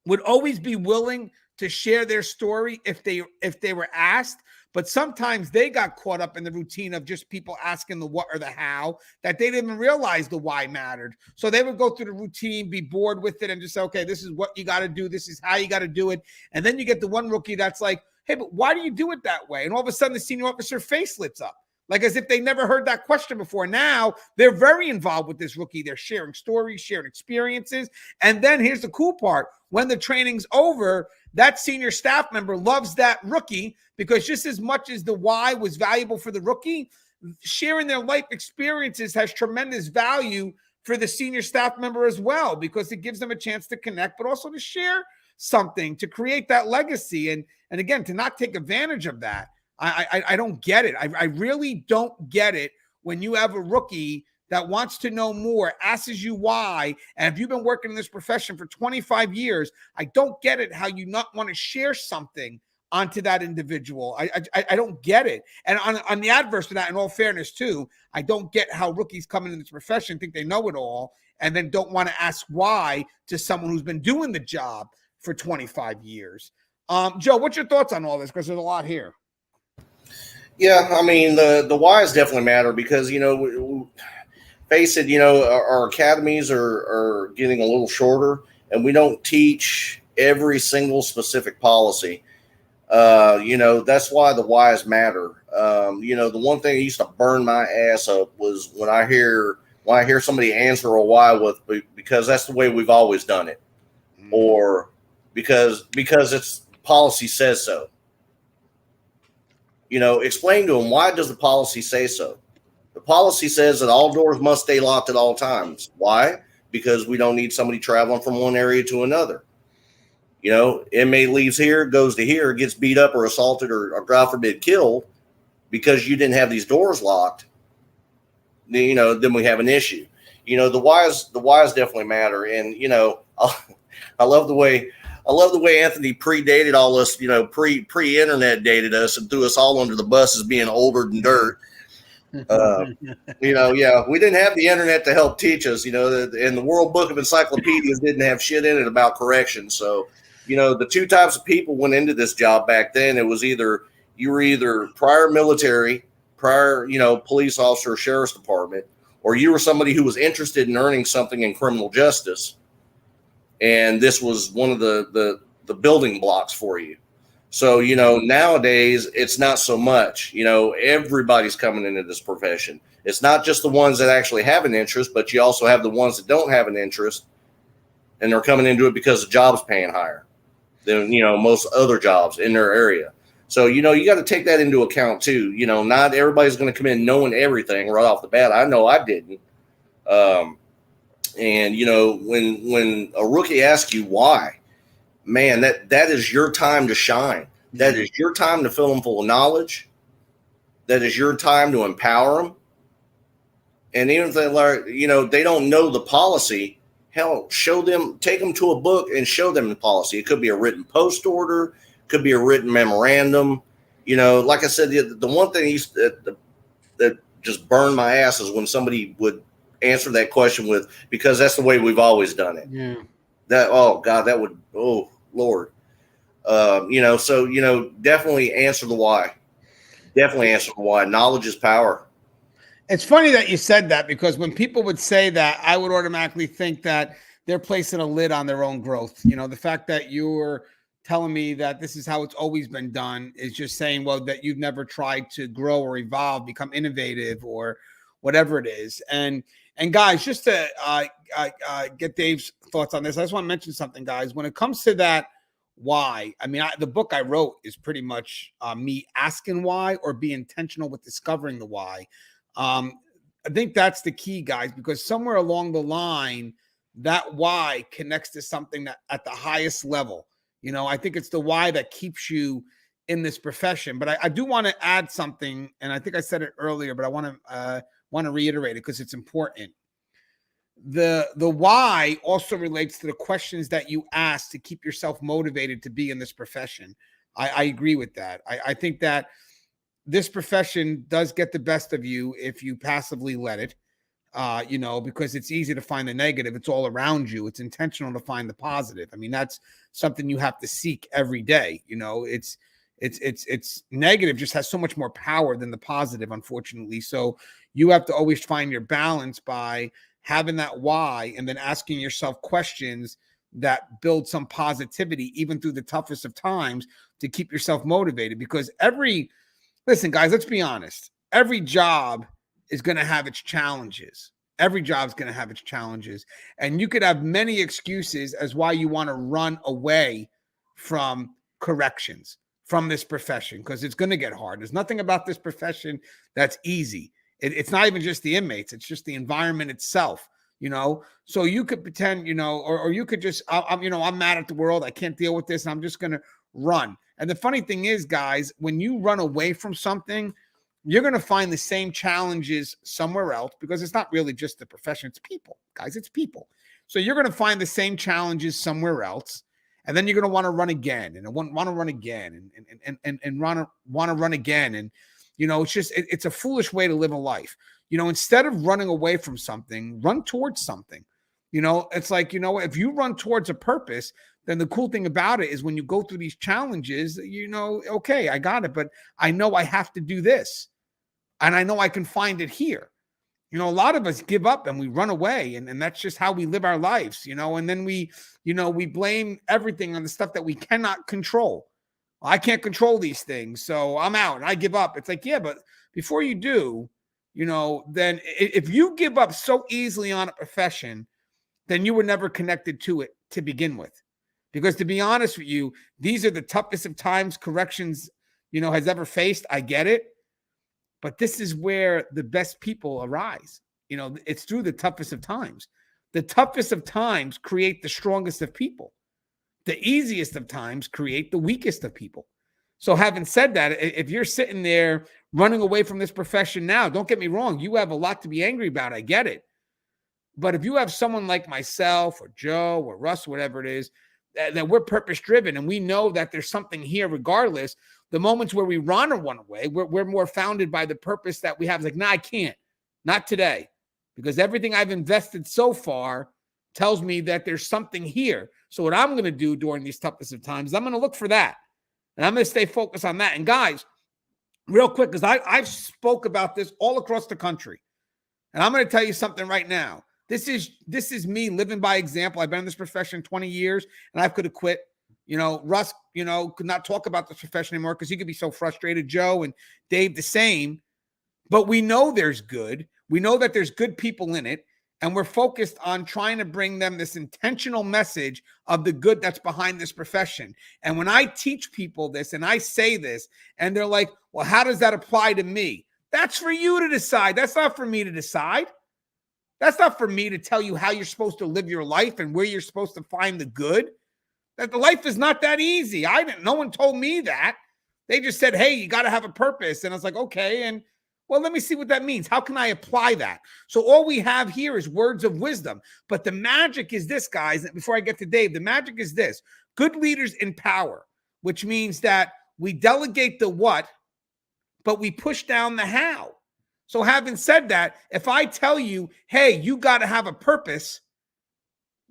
would always be willing to share their story if they were asked, but sometimes they got caught up in the routine of just people asking the what or the how that they didn't even realize the why mattered. So they would go through the routine, be bored with it, and just say, okay, this is what you got to do. This is how you got to do it. And then you get the one rookie that's like, hey, but why do you do it that way? And all of a sudden the senior officer face lights up. Like as if they never heard that question before. Now they're very involved with this rookie. They're sharing stories, sharing experiences. And then here's the cool part. When the training's over, that senior staff member loves that rookie because just as much as the why was valuable for the rookie, sharing their life experiences has tremendous value for the senior staff member as well because it gives them a chance to connect, but also to share something, to create that legacy. And again, to not take advantage of that. I don't get it. I really don't get it when you have a rookie that wants to know more, asks you why, and if you've been working in this profession for 25 years, I don't get it how you not want to share something onto that individual. I don't get it. And on the adverse to that, in all fairness too, I don't get how rookies come into this profession, think they know it all, and then don't want to ask why to someone who's been doing the job for 25 years. Joe, what's your thoughts on all this? Because there's a lot here. Yeah, I mean, the whys definitely matter because, face it, our academies are getting a little shorter and we don't teach every single specific policy. That's why the whys matter. The one thing that used to burn my ass up was when I hear somebody answer a why with because that's the way we've always done it, or because it's policy says so. Explain to them, why does the policy say so? The policy says that all doors must stay locked at all times. Why? Because we don't need somebody traveling from one area to another. Inmate leaves here, goes to here, gets beat up or assaulted or God forbid killed because you didn't have these doors locked. Then we have an issue. The whys definitely matter. And, I love the way Anthony predated all us, pre-internet dated us and threw us all under the bus as being older than dirt. We didn't have the internet to help teach us, and the World Book of Encyclopedias didn't have shit in it about corrections. So, the two types of people went into this job back then. It was you were either prior military prior, police officer or sheriff's department, or you were somebody who was interested in earning something in criminal justice, and this was one of the building blocks for you. So, nowadays it's not so much, everybody's coming into this profession. It's not just the ones that actually have an interest, but you also have the ones that don't have an interest, and they're coming into it because the job's paying higher than, most other jobs in their area. So, you got to take that into account too. Not everybody's going to come in knowing everything right off the bat. I know I didn't. And when a rookie asks you why, man, that is your time to shine. That is your time to fill them full of knowledge. That is your time to empower them. And even if they don't know the policy, hell, take them to a book and show them the policy. It could be a written post order, could be a written memorandum. Like I said, the one thing that just burned my ass is when somebody would answer that question with, because that's the way we've always done it. Yeah. Oh Lord. So, definitely answer the why. Definitely answer the why. Knowledge is power. It's funny that you said that, because when people would say that, I would automatically think that they're placing a lid on their own growth. The fact that you're telling me that this is how it's always been done is just saying, well, that you've never tried to grow or evolve, become innovative, or whatever it is. And guys, just to get Dave's thoughts on this, I just want to mention something, guys. When it comes to that why, I mean, the book I wrote is pretty much me asking why, or be intentional with discovering the why. I think that's the key, guys, because somewhere along the line, that why connects to something that at the highest level. I think it's the why that keeps you in this profession. But I do want to add something, and I think I said it earlier, but I want to reiterate it because it's important. The why also relates to the questions that you ask to keep yourself motivated to be in this profession. I agree with that. I think that this profession does get the best of you if you passively let it, because it's easy to find the negative. It's all around you. It's intentional to find the positive. I mean, that's something you have to seek every day. It's negative just has so much more power than the positive, unfortunately. So you have to always find your balance by having that why, and then asking yourself questions that build some positivity, even through the toughest of times, to keep yourself motivated. Because listen, guys, let's be honest. Every job is going to have its challenges. Every job is going to have its challenges. And you could have many excuses as why you want to run away from corrections, from this profession, because it's going to get hard. There's nothing about this profession that's easy. It's not even just the inmates. It's just the environment itself, So you could pretend, or you could just, I'm mad at the world. I can't deal with this. And I'm just going to run. And the funny thing is, guys, when you run away from something, you're going to find the same challenges somewhere else, because it's not really just the profession. It's people, guys. It's people. So you're going to find the same challenges somewhere else. And then you're going to want to run again, and want to run again, and want to run again. And, it's a foolish way to live a life. Instead of running away from something, run towards something. It's like, if you run towards a purpose, then the cool thing about it is when you go through these challenges, okay, I got it, but I know I have to do this. And I know I can find it here. A lot of us give up and we run away, and that's just how we live our lives, and then we blame everything on the stuff that we cannot control. I can't control these things, so I'm out and I give up. It's like, yeah, but before you do, then if you give up so easily on a profession, then you were never connected to it to begin with. Because to be honest with you, these are the toughest of times corrections, has ever faced. I get it. But this is where the best people arise. It's through the toughest of times. The toughest of times create the strongest of people. The easiest of times create the weakest of people. So having said that, if you're sitting there running away from this profession now, don't get me wrong, you have a lot to be angry about. I get it. But if you have someone like myself or Joe or Russ, whatever it is, that we're purpose driven and we know that there's something here regardless, the moments where we run or run away, we're more founded by the purpose that we have. It's like, no, I can't. Not today. Because everything I've invested so far tells me that there's something here. So what I'm going to do during these toughest of times is I'm going to look for that. And I'm going to stay focused on that. And guys, real quick, because I've spoke about this all across the country. And I'm going to tell you something right now. This is me living by example. I've been in this profession 20 years, and I could have quit. Russ, could not talk about this profession anymore because he could be so frustrated. Joe and Dave the same. But we know there's good. We know that there's good people in it. And we're focused on trying to bring them this intentional message of the good that's behind this profession. And when I teach people this and I say this, and they're like, well, how does that apply to me? That's for you to decide. That's not for me to decide. That's not for me to tell you how you're supposed to live your life and where you're supposed to find the good. That the life is not that easy. No one told me that. They just said, hey, you got to have a purpose. And I was like, okay. And well, let me see what that means. How can I apply that? So all we have here is words of wisdom. But the magic is this, guys. Before I get to Dave, the magic is this. Good leaders empower, which means that we delegate the what, but we push down the how. So having said that, if I tell you, hey, you got to have a purpose,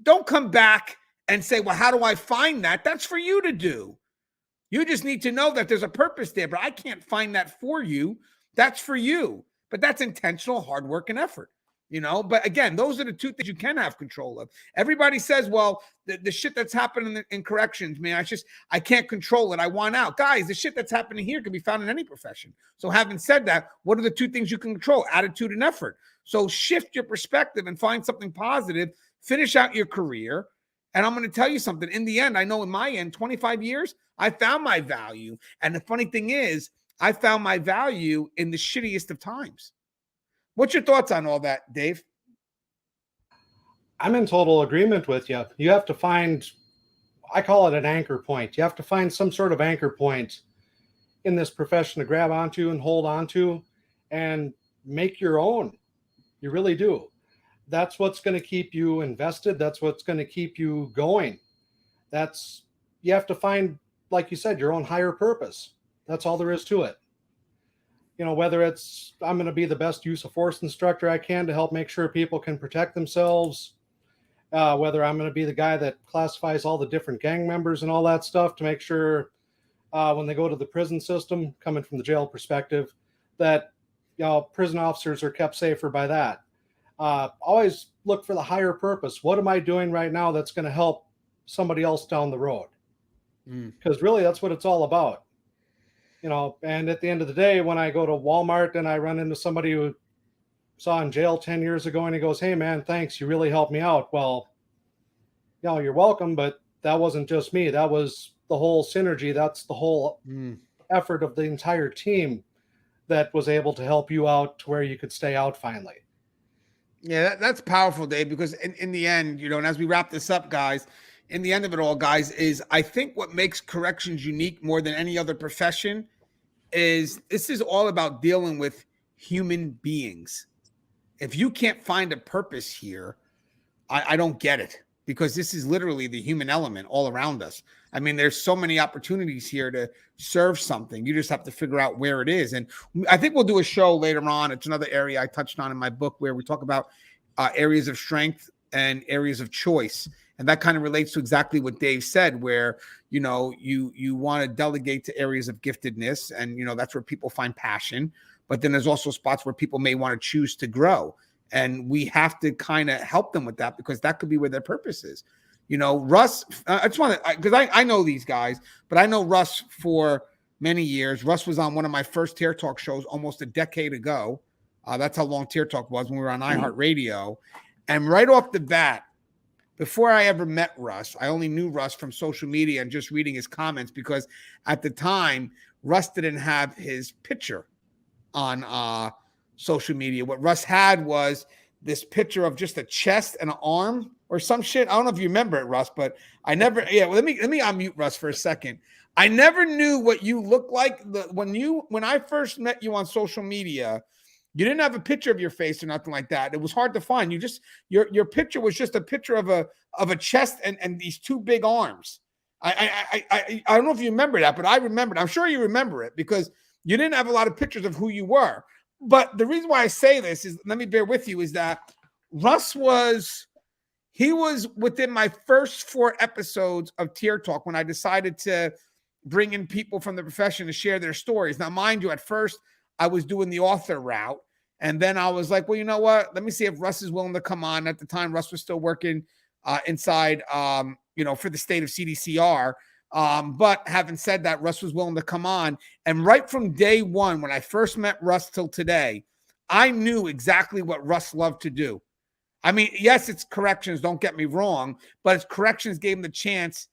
don't come back and say, well, how do I find that? That's for you to do. You just need to know that there's a purpose there, but I can't find that for you. That's for you. But that's intentional hard work and effort, But again, those are the two things you can have control of. Everybody says, well, the shit that's happening in corrections, man, I can't control it. I want out. Guys, the shit that's happening here can be found in any profession. So having said that, what are the two things you can control? Attitude and effort. So shift your perspective and find something positive. Finish out your career. And I'm going to tell you something. In the end, I know in my end, 25 years, I found my value. And the funny thing is, I found my value in the shittiest of times. What's your thoughts on all that, Dave? I'm in total agreement with you. You have to find, I call it an anchor point. You have to find some sort of anchor point in this profession to grab onto and hold onto and make your own. You really do. That's what's going to keep you invested. That's what's going to keep you going. You have to find, like you said, your own higher purpose. That's all there is to it. Whether it's I'm going to be the best use of force instructor I can to help make sure people can protect themselves, whether I'm going to be the guy that classifies all the different gang members and all that stuff to make sure when they go to the prison system, coming from the jail perspective, that prison officers are kept safer by that. Always look for the higher purpose. What am I doing right now that's going to help somebody else down the road? Because really that's what it's all about. And at the end of the day, when I go to Walmart and I run into somebody who saw in jail 10 years ago and he goes, hey man, thanks, you really helped me out. Well, you're welcome, but that wasn't just me. That was the whole synergy. That's the whole effort of the entire team that was able to help you out to where you could stay out finally. Yeah, that's powerful, Dave, because in the end, and as we wrap this up, guys, in the end of it all, guys, is I think what makes corrections unique more than any other profession is this is all about dealing with human beings. If you can't find a purpose here, I don't get it, because this is literally the human element all around us. I mean, there's so many opportunities here to serve something. You just have to figure out where it is. And I think we'll do a show later on. It's another area I touched on in my book where we talk about areas of strength and areas of choice. And that kind of relates to exactly what Dave said, where, you want to delegate to areas of giftedness. And, that's where people find passion. But then there's also spots where people may want to choose to grow. And we have to kind of help them with that, because that could be where their purpose is. Russ, I just want to, because I know these guys, but I know Russ for many years. Russ was on one of my first Tear Talk shows almost a decade ago. That's how long Tear Talk was, when we were on iHeartRadio. And right off the bat, before I ever met Russ, I only knew Russ from social media and just reading his comments, because at the time, Russ didn't have his picture on social media. What Russ had was this picture of just a chest and an arm or some shit. I don't know if you remember it, Russ, but I never. Yeah, well, let me unmute Russ for a second. I never knew what you looked like when I first met you on social media. You didn't have a picture of your face or nothing like that. It was hard to find. You just your picture was just a picture of a chest and these two big arms. I don't know if you remember that, but I remember it. I'm sure you remember it, because you didn't have a lot of pictures of who you were. But the reason why I say this is, let me bear with you, is that Russ was within my first 4 episodes of Tear Talk when I decided to, bring in people from the profession to share their stories. Now, mind you, at first I was doing the author route. And then I was like, well, you know what? Let me see if Russ is willing to come on. At the time, Russ was still working inside, for the state of CDCR. But having said that, Russ was willing to come on. And right from day one, when I first met Russ till today, I knew exactly what Russ loved to do. I mean, yes, it's corrections, don't get me wrong, but it's corrections gave him the chance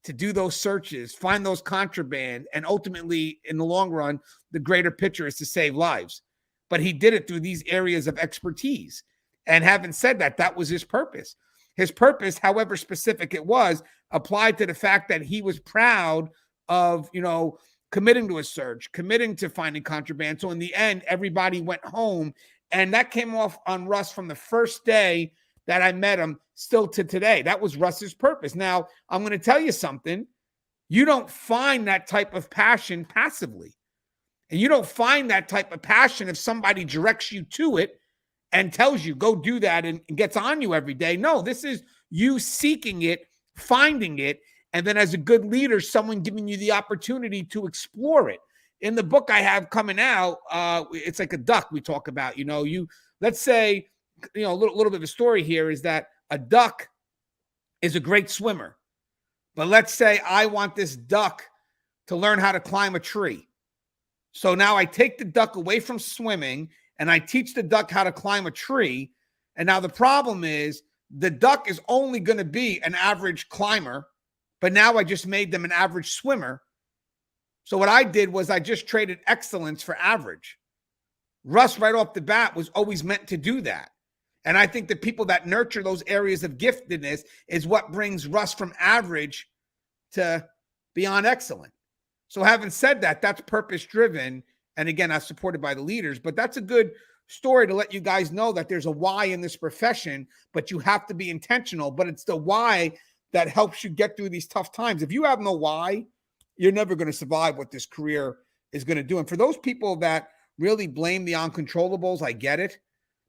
to do those searches, find those contraband, and ultimately, in the long run, the greater picture is to save lives. But he did it through these areas of expertise. And having said that, that was his purpose. His purpose, however specific it was, applied to the fact that he was proud of, committing to a search, committing to finding contraband. So in the end, everybody went home. And that came off on Russ from the first day that I met him still to today. That was Russ's purpose. Now, I'm going to tell you something. You don't find that type of passion passively. And you don't find that type of passion if somebody directs you to it and tells you, go do that, and gets on you every day. No, this is you seeking it, finding it, and then as a good leader, someone giving you the opportunity to explore it. In the book I have coming out, it's like a duck we talk about. Let's say, a little bit of a story here is that a duck is a great swimmer. But let's say I want this duck to learn how to climb a tree. So now I take the duck away from swimming and I teach the duck how to climb a tree. And now the problem is the duck is only going to be an average climber, but now I just made them an average swimmer. So what I did was I just traded excellence for average. Russ, right off the bat, was always meant to do that. And I think the people that nurture those areas of giftedness is what brings Russ from average to beyond excellent. So having said that, that's purpose-driven. And again, that's supported by the leaders. But that's a good story to let you guys know that there's a why in this profession, but you have to be intentional. But it's the why that helps you get through these tough times. If you have no why, you're never going to survive what this career is going to do. And for those people that really blame the uncontrollables, I get it.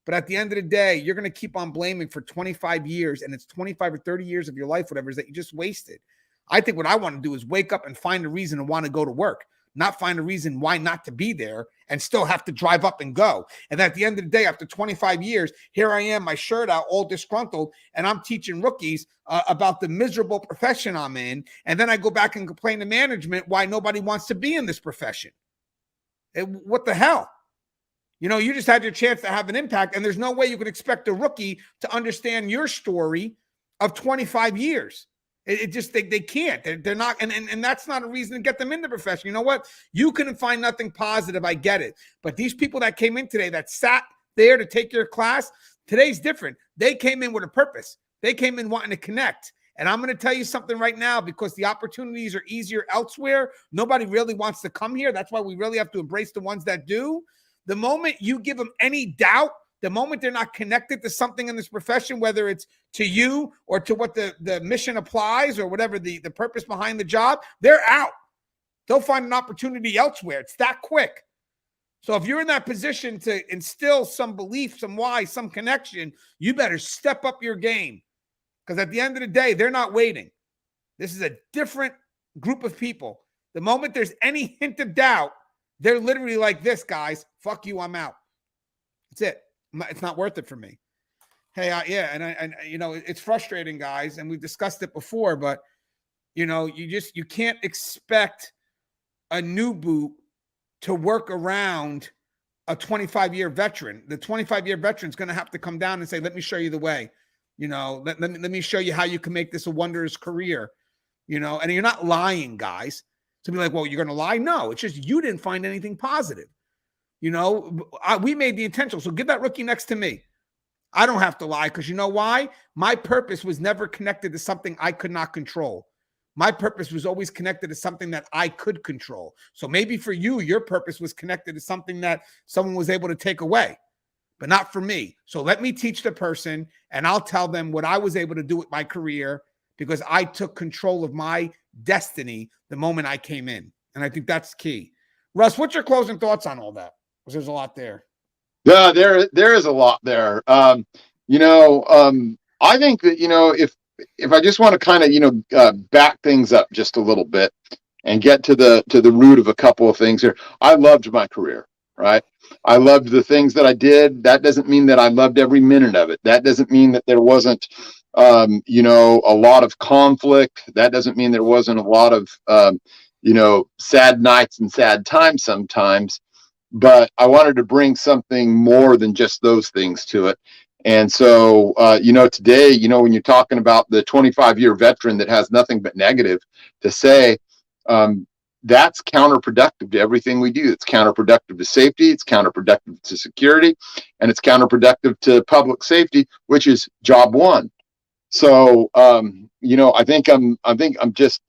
But at the end of the day, you're going to keep on blaming for 25 years, and it's 25 or 30 years of your life, whatever it is, that you just wasted. I think what I want to do is wake up and find a reason to want to go to work, not find a reason why not to be there and still have to drive up and go. And at the end of the day, after 25 years, here I am, my shirt out, all disgruntled, and I'm teaching rookies about the miserable profession I'm in. And then I go back and complain to management why nobody wants to be in this profession. What the hell? You just had your chance to have an impact, and there's no way you can expect a rookie to understand your story of 25 years. It just, they can't. They're not, and that's not a reason to get them in the profession. You know what? You couldn't find nothing positive. I get it. But these people that came in today that sat there to take your class, today's different. They came in with a purpose. They came in wanting to connect. And I'm going to tell you something right now, because the opportunities are easier elsewhere. Nobody really wants to come here. That's why we really have to embrace the ones that do. The moment you give them any doubt, the moment they're not connected to something in this profession, whether it's to you or to what the mission applies or whatever the purpose behind the job, they're out. They'll find an opportunity elsewhere. It's that quick. So if you're in that position to instill some belief, some why, some connection, you better step up your game. Because at the end of the day, they're not waiting. This is a different group of people. The moment there's any hint of doubt, they're literally like this, guys. Fuck you, I'm out. That's it. It's not worth it for me. Hey, it's frustrating, guys, and we've discussed it before, but you can't expect a new boot to work around a 25-year veteran. The 25-year veteran is going to have to come down and say, let me show you the way. Let me show you how you can make this a wondrous career. And you're not lying, guys. To be like, well, you're going to lie? No, it's just you didn't find anything positive. We made the intentional. So give that rookie next to me. I don't have to lie, because you know why? My purpose was never connected to something I could not control. My purpose was always connected to something that I could control. So maybe for you, your purpose was connected to something that someone was able to take away, but not for me. So let me teach the person, and I'll tell them what I was able to do with my career, because I took control of my destiny the moment I came in. And I think that's key. Russ, what's your closing thoughts on all that? Because there's a lot there. Yeah, there is a lot there. I think that, if I just want to kind of, back things up just a little bit, and get to the root of a couple of things here. I loved my career, right? I loved the things that I did. That doesn't mean that I loved every minute of it. That doesn't mean that there wasn't, a lot of conflict. That doesn't mean there wasn't a lot of, sad nights and sad times sometimes. But I wanted to bring something more than just those things to it. And so, today, when you're talking about the 25-year veteran that has nothing but negative to say, that's counterproductive to everything we do. It's counterproductive to safety. It's counterproductive to security, and it's counterproductive to public safety, which is job one. So, I think I'm just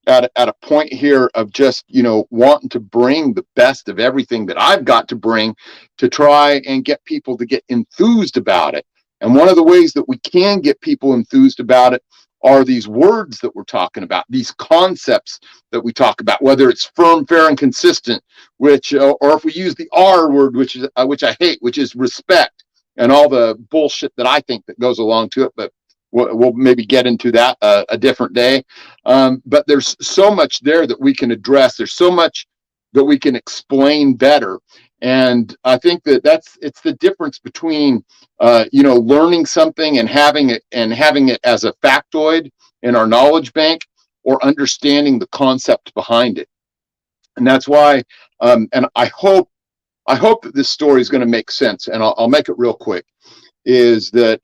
at a point here of just, wanting to bring the best of everything that I've got to bring to try and get people to get enthused about it. And one of the ways that we can get people enthused about it are these words that we're talking about, these concepts that we talk about, whether it's firm, fair, and consistent, which, or if we use the R word, which I hate, which is respect, and all the bullshit that I think that goes along to it. But we'll maybe get into that a different day. But there's so much there that we can address. There's so much that we can explain better. And I think that it's the difference between, learning something and having it as a factoid in our knowledge bank, or understanding the concept behind it. And that's why, and I hope that this story is going to make sense. And I'll make it real quick. Is that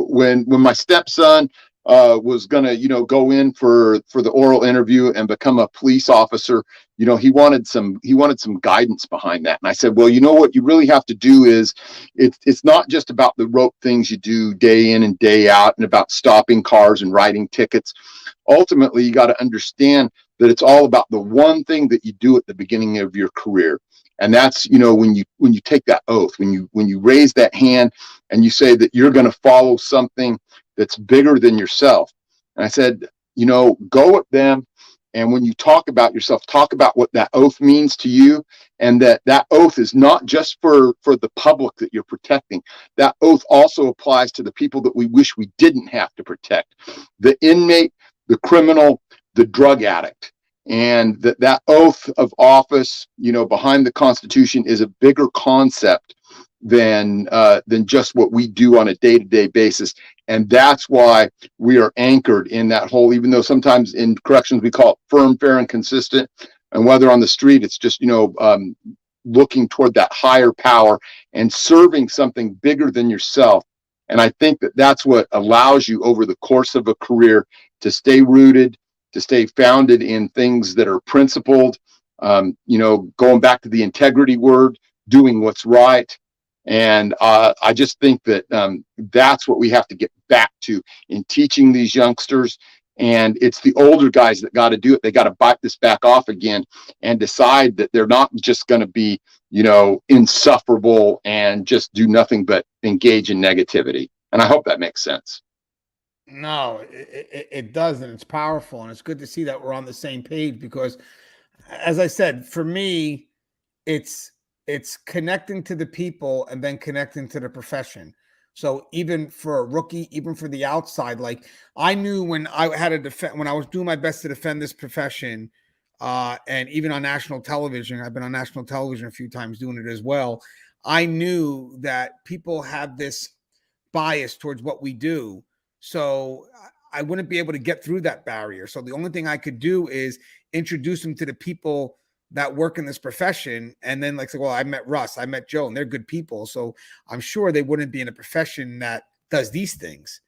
when my stepson was going to, go in for the oral interview and become a police officer, he wanted some guidance behind that. And I said, well, what you really have to do is it's not just about the rote things you do day in and day out and about stopping cars and writing tickets. Ultimately, you got to understand that it's all about the one thing that you do at the beginning of your career. And that's, when you take that oath, when you raise that hand and you say that you're going to follow something that's bigger than yourself. And I said, go at them. And when you talk about yourself, talk about what that oath means to you. And that oath is not just for the public that you're protecting. That oath also applies to the people that we wish we didn't have to protect. The inmate, the criminal, the drug addict. And that oath of office, behind the Constitution is a bigger concept than just what we do on a day-to-day basis. And that's why we are anchored in that whole, even though sometimes in corrections we call it firm, fair, and consistent. And whether on the street, it's just, looking toward that higher power and serving something bigger than yourself. And I think that that's what allows you over the course of a career to stay rooted, to stay founded in things that are principled, going back to the integrity word, doing what's right. And I just think that that's what we have to get back to in teaching these youngsters. And it's the older guys that got to do it. They got to bite this back off again and decide that they're not just going to be, insufferable and just do nothing but engage in negativity. And I hope that makes sense. No, it does, and it's powerful, and it's good to see that we're on the same page because, as I said, for me, it's connecting to the people and then connecting to the profession. So even for a rookie, even for the outside, like I knew when I had to defend, when I was doing my best to defend this profession, and even on national television, I've been on national television a few times doing it as well. I knew that people have this bias towards what we do. So I wouldn't be able to get through that barrier. So the only thing I could do is introduce them to the people that work in this profession. And then say, well, I met Russ, I met Joe, and they're good people. So I'm sure they wouldn't be in a profession that does these things,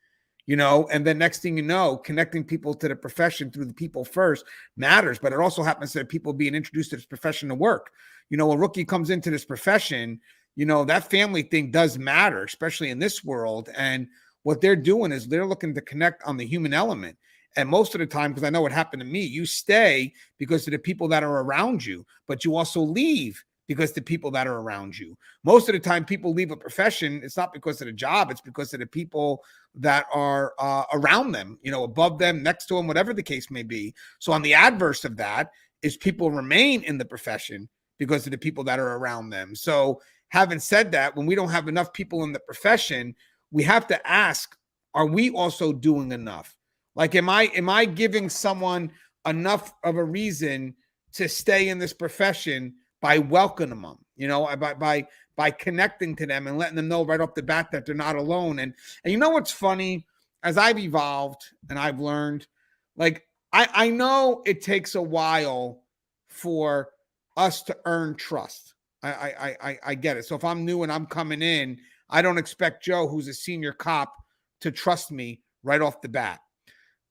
and then next thing you know, connecting people to the profession through the people first matters. But it also happens that people being introduced to this profession to work. A rookie comes into this profession, that family thing does matter, especially in this world. And what they're doing is they're looking to connect on the human element. And most of the time, because I know what happened to me, you stay because of the people that are around you, but you also leave because the people that are around you. Most of the time, people leave a profession. It's not because of the job. It's because of the people that are around them, above them, next to them, whatever the case may be. So on the adverse of that is people remain in the profession because of the people that are around them. So having said that, when we don't have enough people in the profession, we have to ask, are we also doing enough? Like, am I giving someone enough of a reason to stay in this profession by welcoming them, you know, by connecting to them and letting them know right off the bat that they're not alone. And you know what's funny? As I've evolved and I've learned, like I know it takes a while for us to earn trust. I get it. So if I'm new and I'm coming in, I don't expect Joe, who's a senior cop, to trust me right off the bat.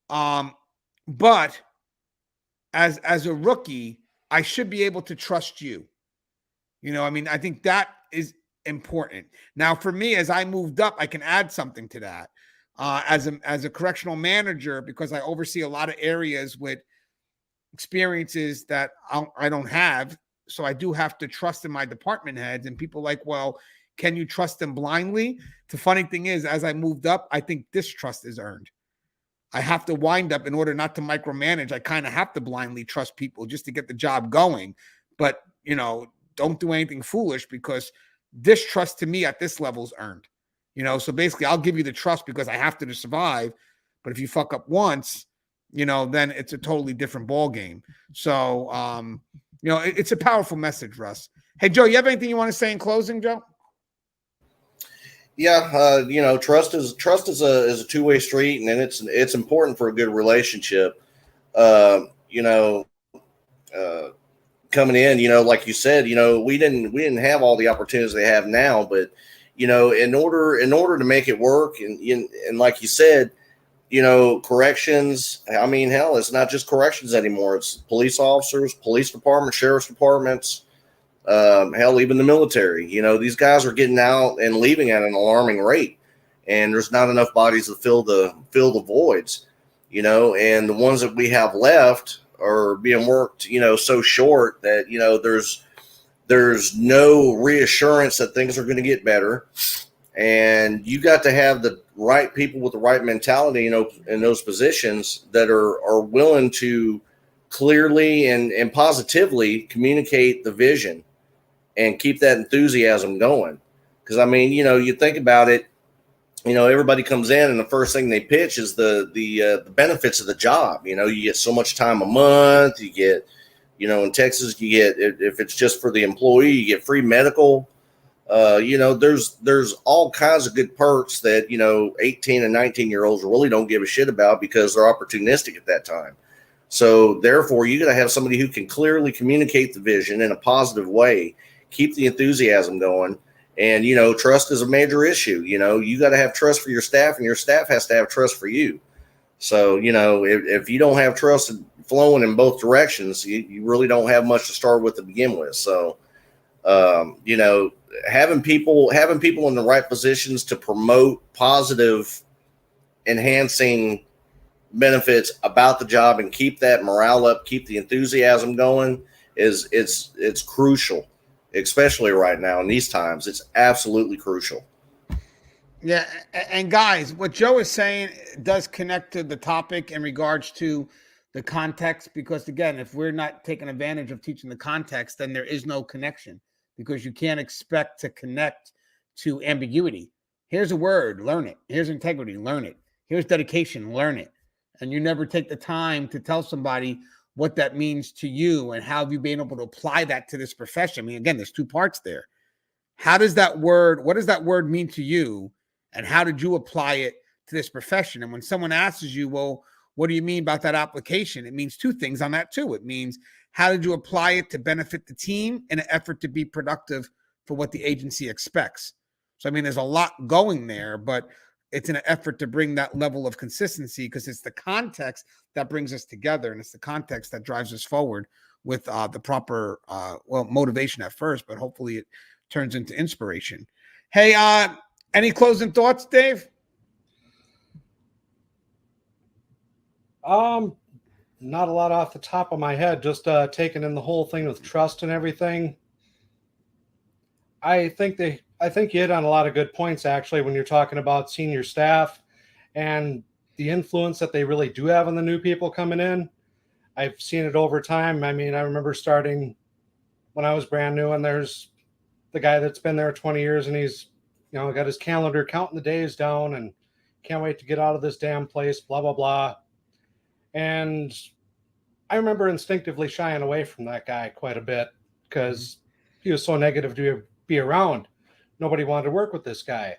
But as a rookie, I should be able to trust you. You know, I mean, I think that is important. Now, for me, as I moved up, I can add something to that. As a correctional manager, because I oversee a lot of areas with experiences that I don't have. So I do have to trust in my department heads, and people like, well, can you trust them blindly? The funny thing is, as I moved up, I think distrust is earned. I have to wind up, in order not to micromanage, I kind of have to blindly trust people just to get the job going. But, you know, don't do anything foolish, because distrust to me at this level is earned. You know, so basically I'll give you the trust because I have to survive. But if you fuck up once, you know, then it's a totally different ball game. So, you know, it's a powerful message, Russ. Hey, Joe, you have anything you want to say in closing, Joe? Yeah, you know, trust is a two-way street, and then it's important for a good relationship. You know, coming in, you know, like you said, you know, we didn't have all the opportunities they have now, but you know, in order to make it work, and like you said, you know, corrections. I mean, hell, it's not just corrections anymore. It's police officers, police departments, sheriff's departments. Hell, even the military. You know, these guys are getting out and leaving at an alarming rate, and there's not enough bodies to fill the voids. You know, and the ones that we have left are being worked, you know, so short that, you know, there's no reassurance that things are going to get better. And you got to have the right people with the right mentality, you know, in those positions that are willing to clearly and positively communicate the vision and keep that enthusiasm going. Because, I mean, you know, you think about it, you know, everybody comes in and the first thing they pitch is the benefits of the job. You know, you get so much time a month. You get, you know, in Texas, you get, if it's just for the employee, you get free medical. You know, there's all kinds of good perks that, you know, 18 and 19-year-olds really don't give a shit about because they're opportunistic at that time. So therefore, you got to have somebody who can clearly communicate the vision in a positive way, keep the enthusiasm going. And, you know, trust is a major issue. You know, you got to have trust for your staff, and your staff has to have trust for you. So, you know, if you don't have trust flowing in both directions, you really don't have much to start with to begin with. So, you know, having people in the right positions to promote positive, enhancing benefits about the job and keep that morale up, keep the enthusiasm going it's crucial, especially right now in these times. It's absolutely crucial. Yeah, and guys, what Joe is saying does connect to the topic in regards to the context, because again, if we're not taking advantage of teaching the context, then there is no connection, because you can't expect to connect to ambiguity. Here's a word, learn it. Here's integrity, learn it. Here's dedication, learn it. And you never take the time to tell somebody what that means to you and how have you been able to apply that to this profession. I mean, again, there's two parts there. What does that word mean to you? And how did you apply it to this profession? And when someone asks you, well, what do you mean about that application? It means two things on that too. It means, how did you apply it to benefit the team in an effort to be productive for what the agency expects? So, I mean, there's a lot going there, but it's an effort to bring that level of consistency, because it's the context that brings us together, and it's the context that drives us forward with the proper, motivation at first, but hopefully it turns into inspiration. Hey, any closing thoughts, Dave? Not a lot off the top of my head, just taking in the whole thing with trust and everything. I think you hit on a lot of good points, actually, when you're talking about senior staff and the influence that they really do have on the new people coming in. I've seen it over time. I mean, I remember starting when I was brand new, and there's the guy that's been there 20 years, and he's, you know, got his calendar counting the days down and can't wait to get out of this damn place, blah, blah, blah. And I remember instinctively shying away from that guy quite a bit because he was so negative to be around. Nobody wanted to work with this guy.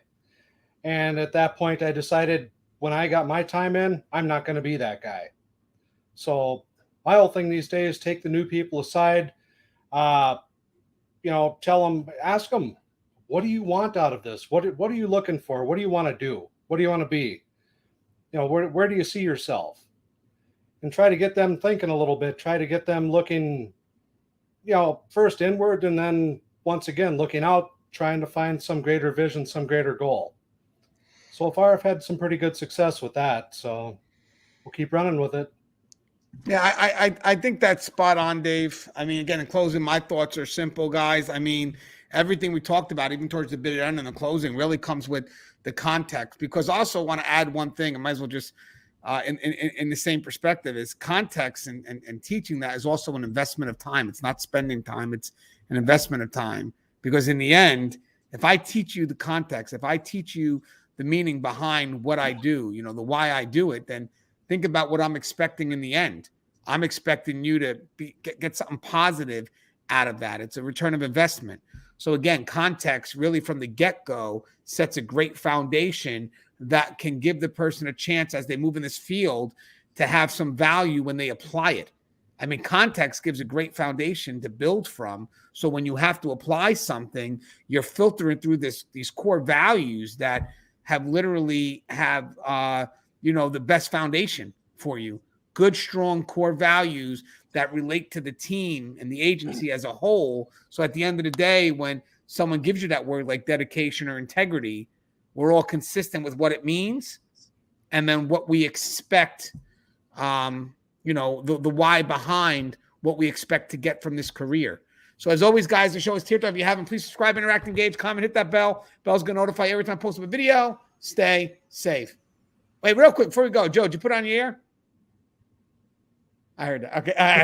And at that point, I decided when I got my time in, I'm not going to be that guy. So my whole thing these days, take the new people aside, tell them, ask them, what do you want out of this? What are you looking for? What do you want to do? What do you want to be? Where do you see yourself? And try to get them thinking a little bit, try to get them looking, first inward and then once again, looking out, trying to find some greater vision, some greater goal. So far, I've had some pretty good success with that. So we'll keep running with it. Yeah, I think that's spot on, Dave. I mean, again, in closing, my thoughts are simple, guys. I mean, everything we talked about, even towards the bitter end and the closing, really comes with the context. Because I also want to add one thing, I might as well just, in the same perspective, is context and teaching that is also an investment of time. It's not spending time, it's an investment of time. Because in the end, if I teach you the context, if I teach you the meaning behind what I do, the why I do it, then think about what I'm expecting in the end. I'm expecting you to get something positive out of that. It's a return of investment. So again, context really from the get-go sets a great foundation that can give the person a chance as they move in this field to have some value when they apply it. I mean, context gives a great foundation to build from. So when you have to apply something, you're filtering through these core values that have literally have the best foundation for you. Good, strong core values that relate to the team and the agency as a whole. So at the end of the day, when someone gives you that word like dedication or integrity, we're all consistent with what it means and then what we expect, the why behind what we expect to get from this career. So as always, guys, the show is Tear Talk. If you haven't, please subscribe, interact, engage, comment, hit that bell. Bell's going to notify you every time I post a video. Stay safe. Wait, real quick, before we go, Joe, did you put on your ear? I heard that. Okay. All right.